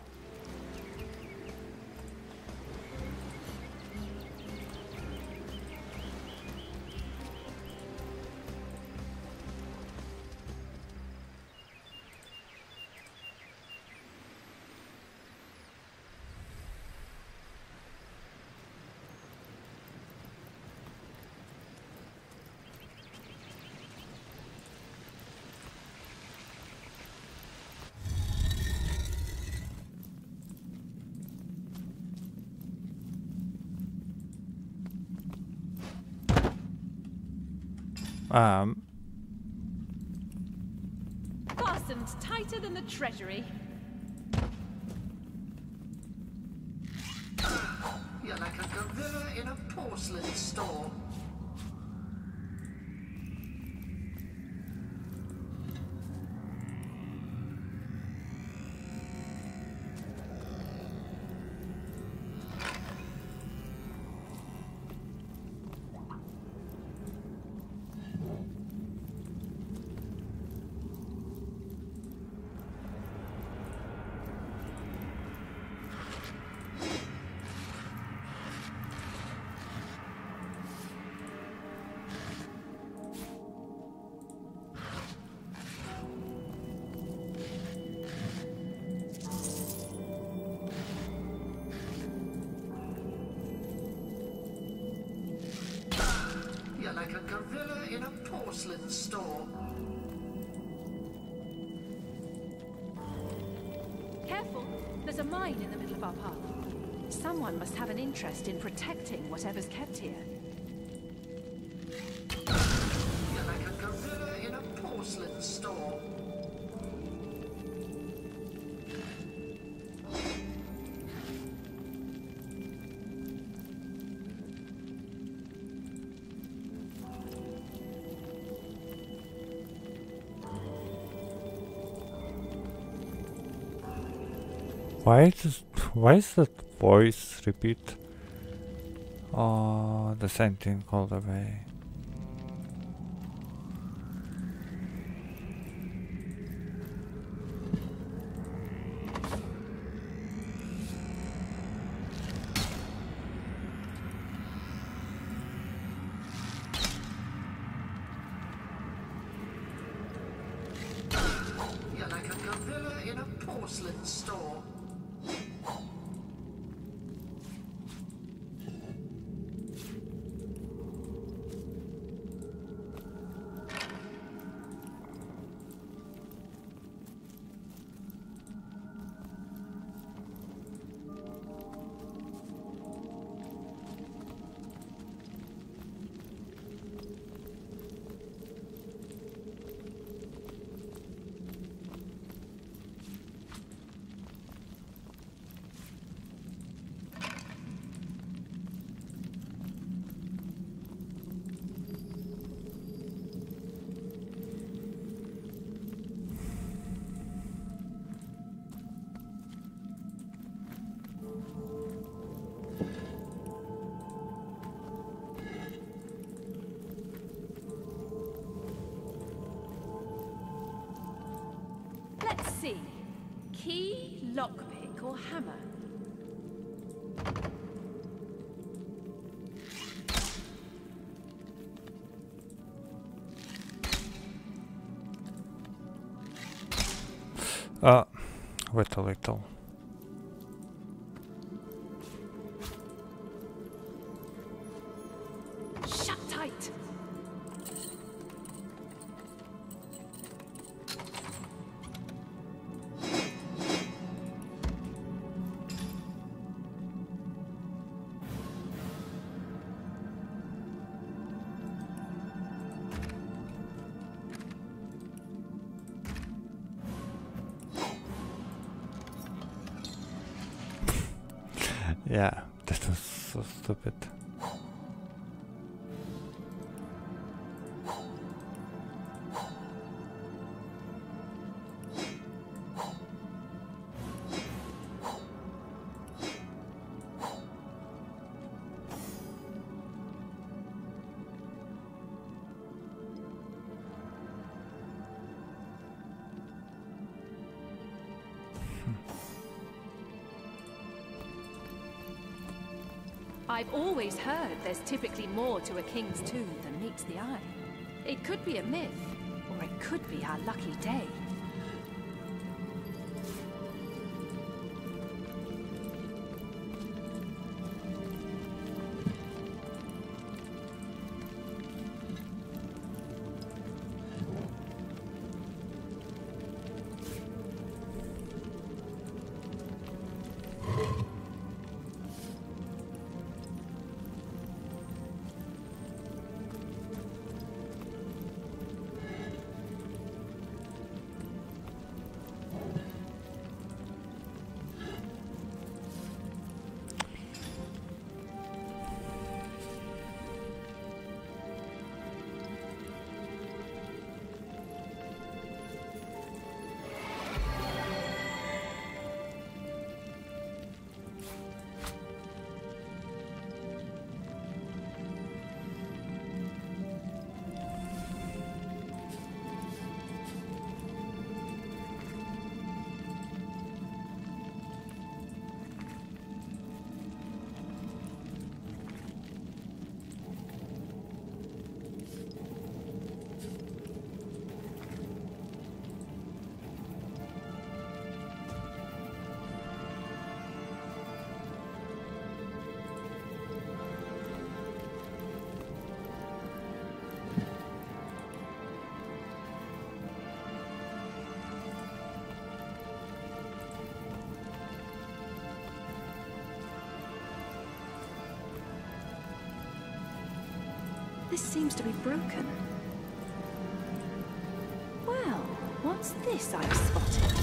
Fastened tighter than the treasury. You're like a gorilla in a porcelain store. Like a gorilla in a porcelain store. Careful, there's a mine in the middle of our path. Someone must have an interest in protecting whatever's kept here. You're like a gorilla in a porcelain store. Why is that voice repeat? Oh, the same thing all the way. You're like a gorilla in a porcelain store. Let's see. Key, lockpick, or hammer? Wait a little. Shut tight. Yeah, that was so stupid. I've always heard there's typically more to a king's tomb than meets the eye. It could be a myth, or it could be our lucky day. This seems to be broken. Well, what's this I've spotted?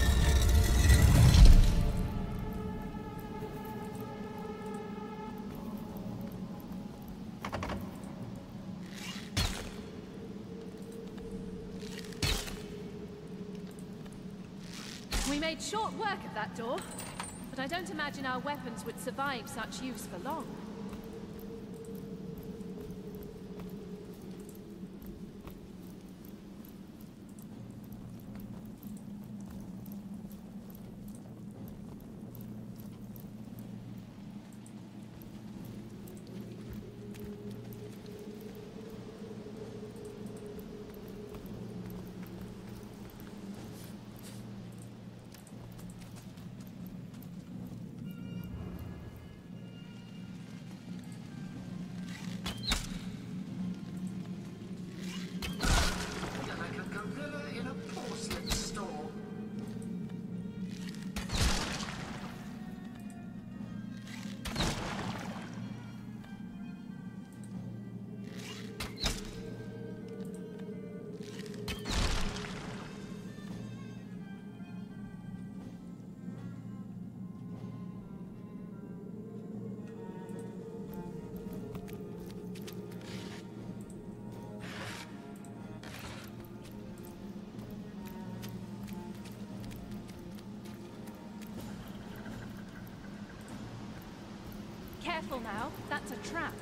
We made short work of that door, but I don't imagine our weapons would survive such use for long. Careful now, that's a trap.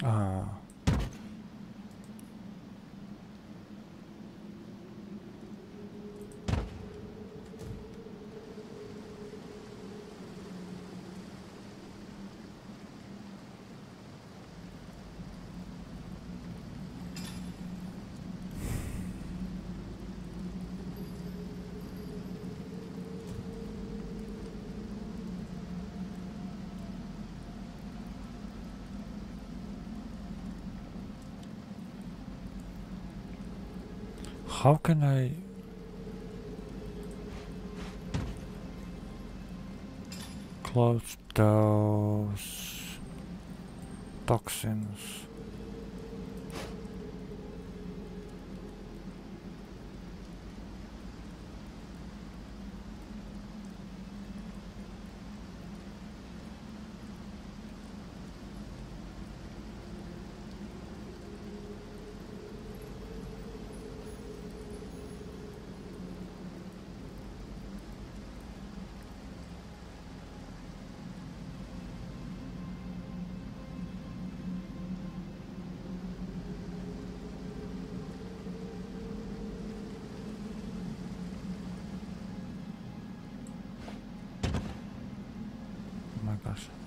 Ah. How can I close those toxins?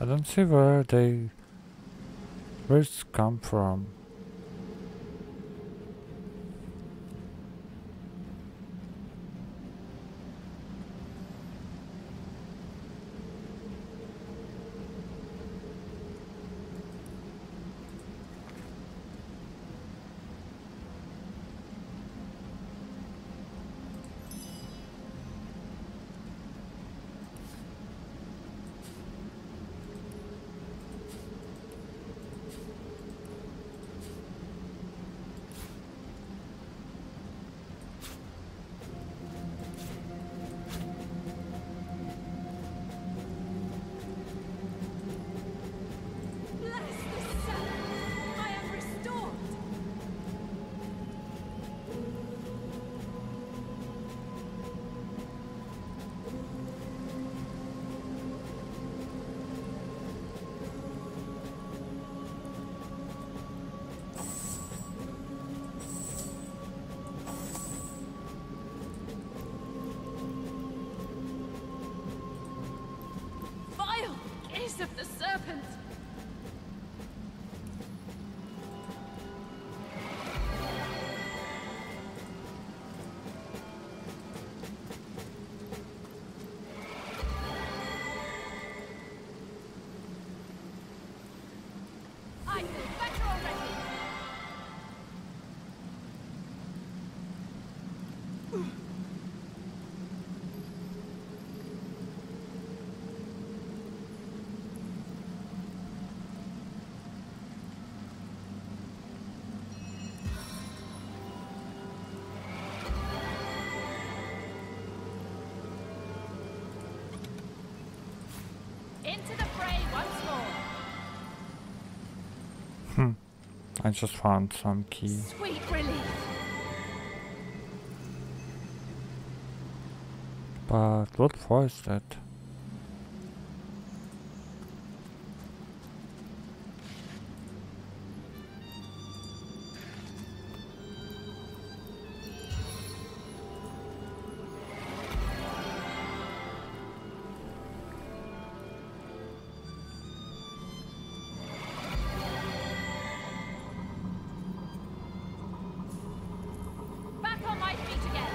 I don't see where they come from. Of the serpent. I feel better already. Into the fray once more. I just found some key. Sweet relief. But what for is that? Back on my feet again.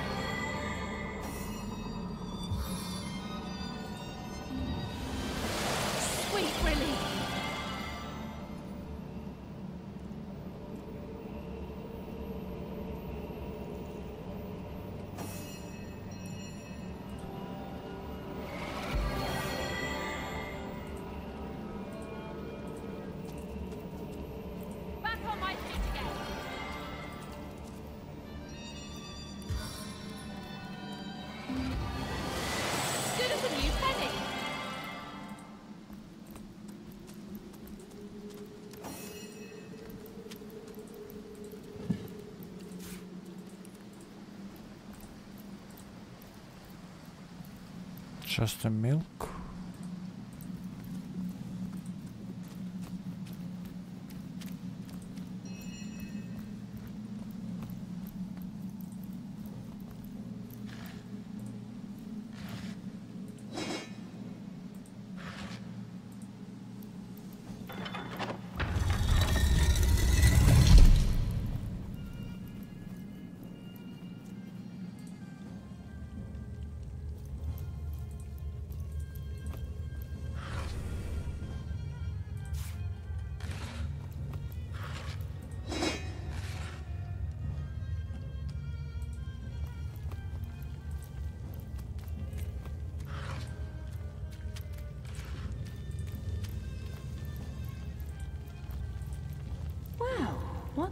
Sweet relief. Back on my feet again. Good as a new penny. Just the milk?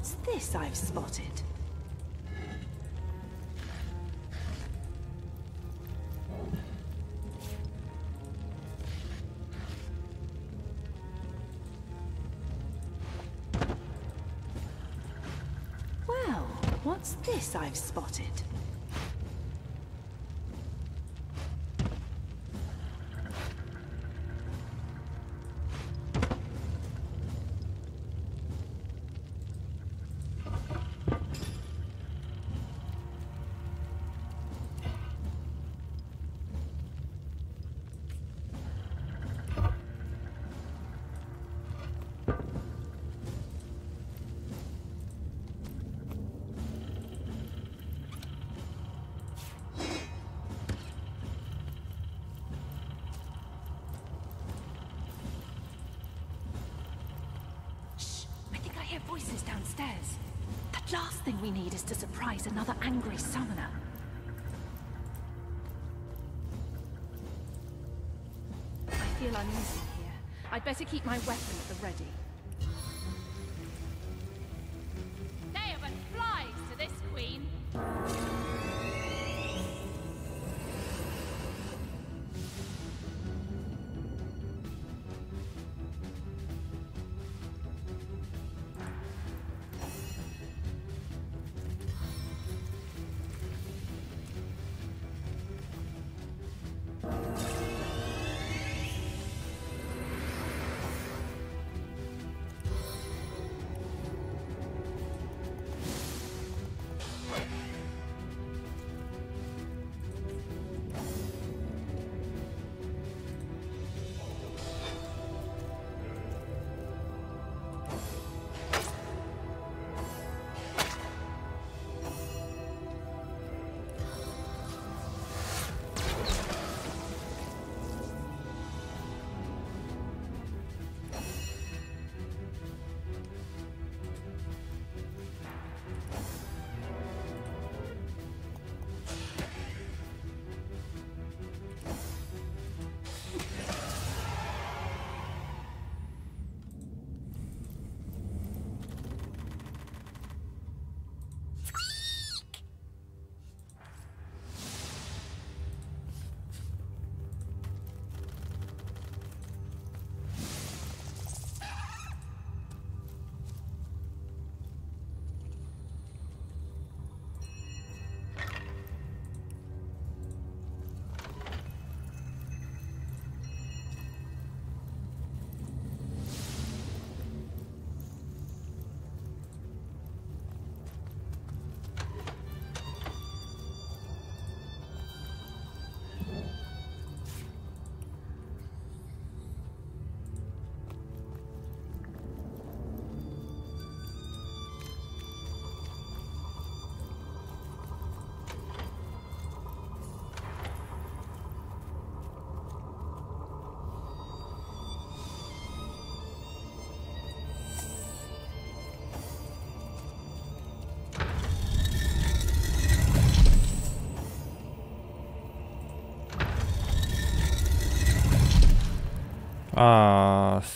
What's this I've spotted? Well, what's this I've spotted? Voices downstairs. The last thing we need is to surprise another angry summoner. I feel uneasy here. I'd better keep my weapon at the ready. They are but flies to this queen.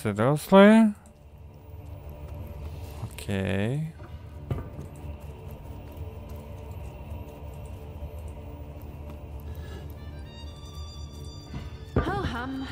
Seriously? Okay. Ho hum.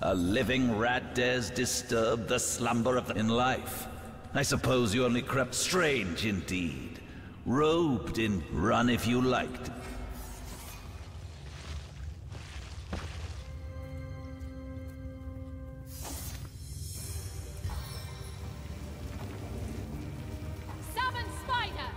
A living rat dares disturb the slumber of the in life. I suppose you only crept strange indeed. Robed in run if you liked. Summon spider!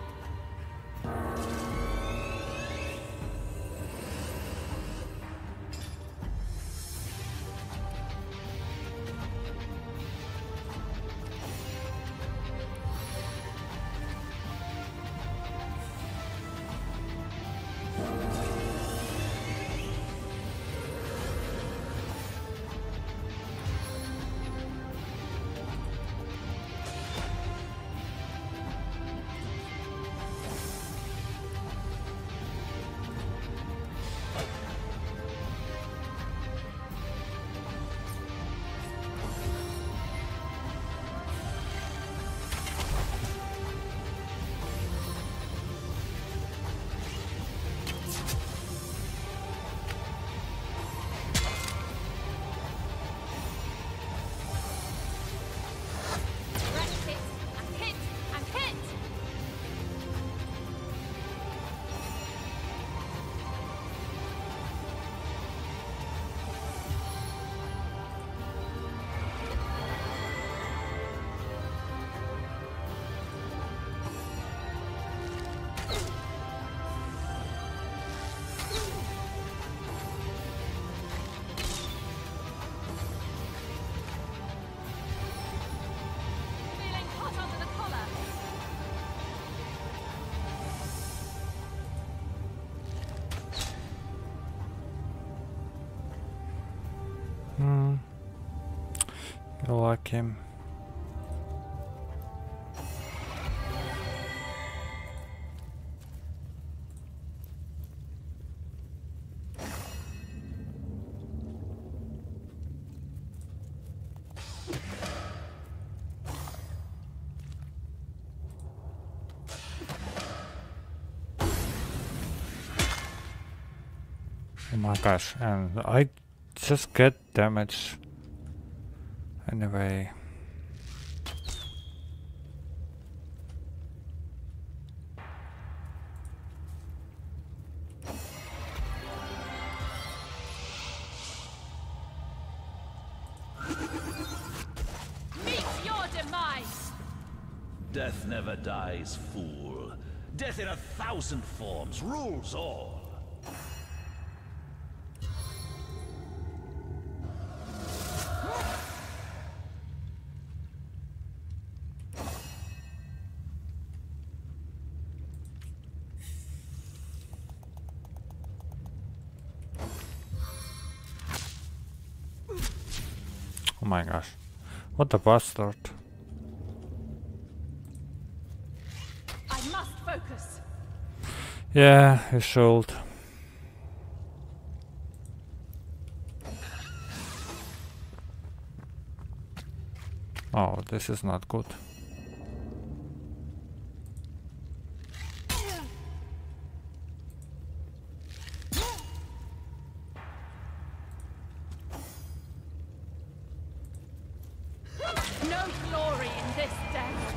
I like him. Oh my gosh, and I just get damage anyway. Meet your demise! Death never dies, fool. Death in 1,000 forms rules all. Oh my gosh, what a bastard. I must focus. Yeah, you should. Oh, this is not good. No glory in this death.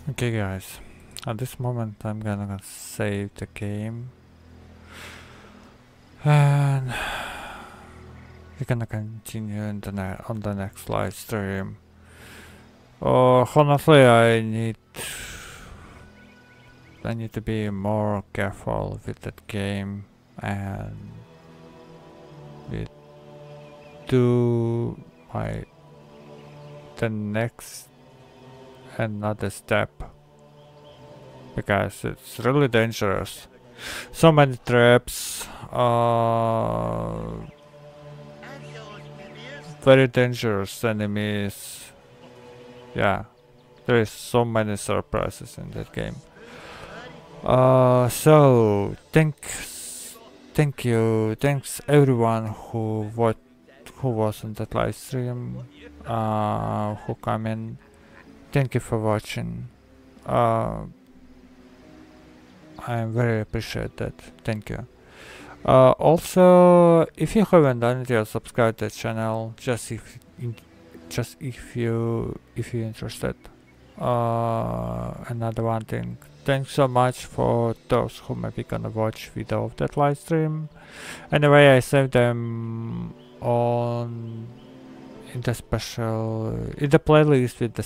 Okay guys, at this moment I'm gonna save the game and we're gonna continue in on the next live stream. Honestly, I need to be more careful with that game and do the next another step, because it's really dangerous. So many traps, very dangerous enemies. Yeah, there is so many surprises in that game. So thanks everyone who was on that live stream, who come in. Thank you for watching. I very appreciate that. Thank you. Also, if you haven't done it yet, subscribe to the channel. Just if you're interested. Another one thing. Thanks so much for those who may be gonna watch video of that live stream. Anyway, I saved them on in the playlist with the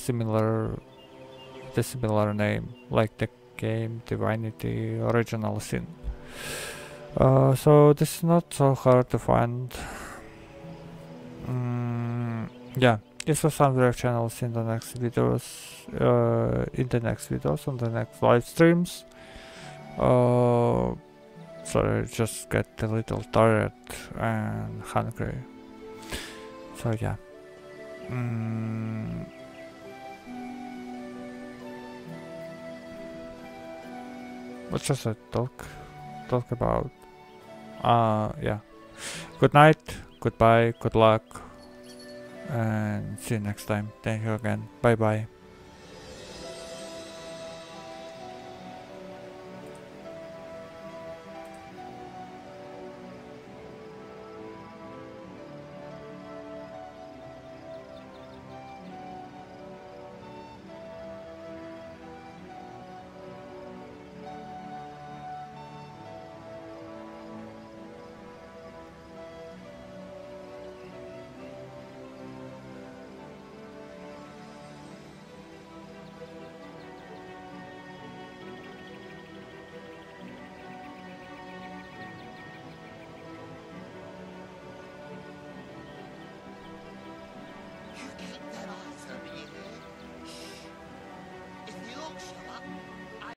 similar name, like the game Divinity Original Sin. So this is not so hard to find. Yeah, this was Andrew channel. See in the next videos, on the next live streams. Sorry, I just get a little tired and hungry. So yeah. What should I talk about? Yeah. Good night, goodbye, good luck, and see you next time. Thank you again. Bye bye.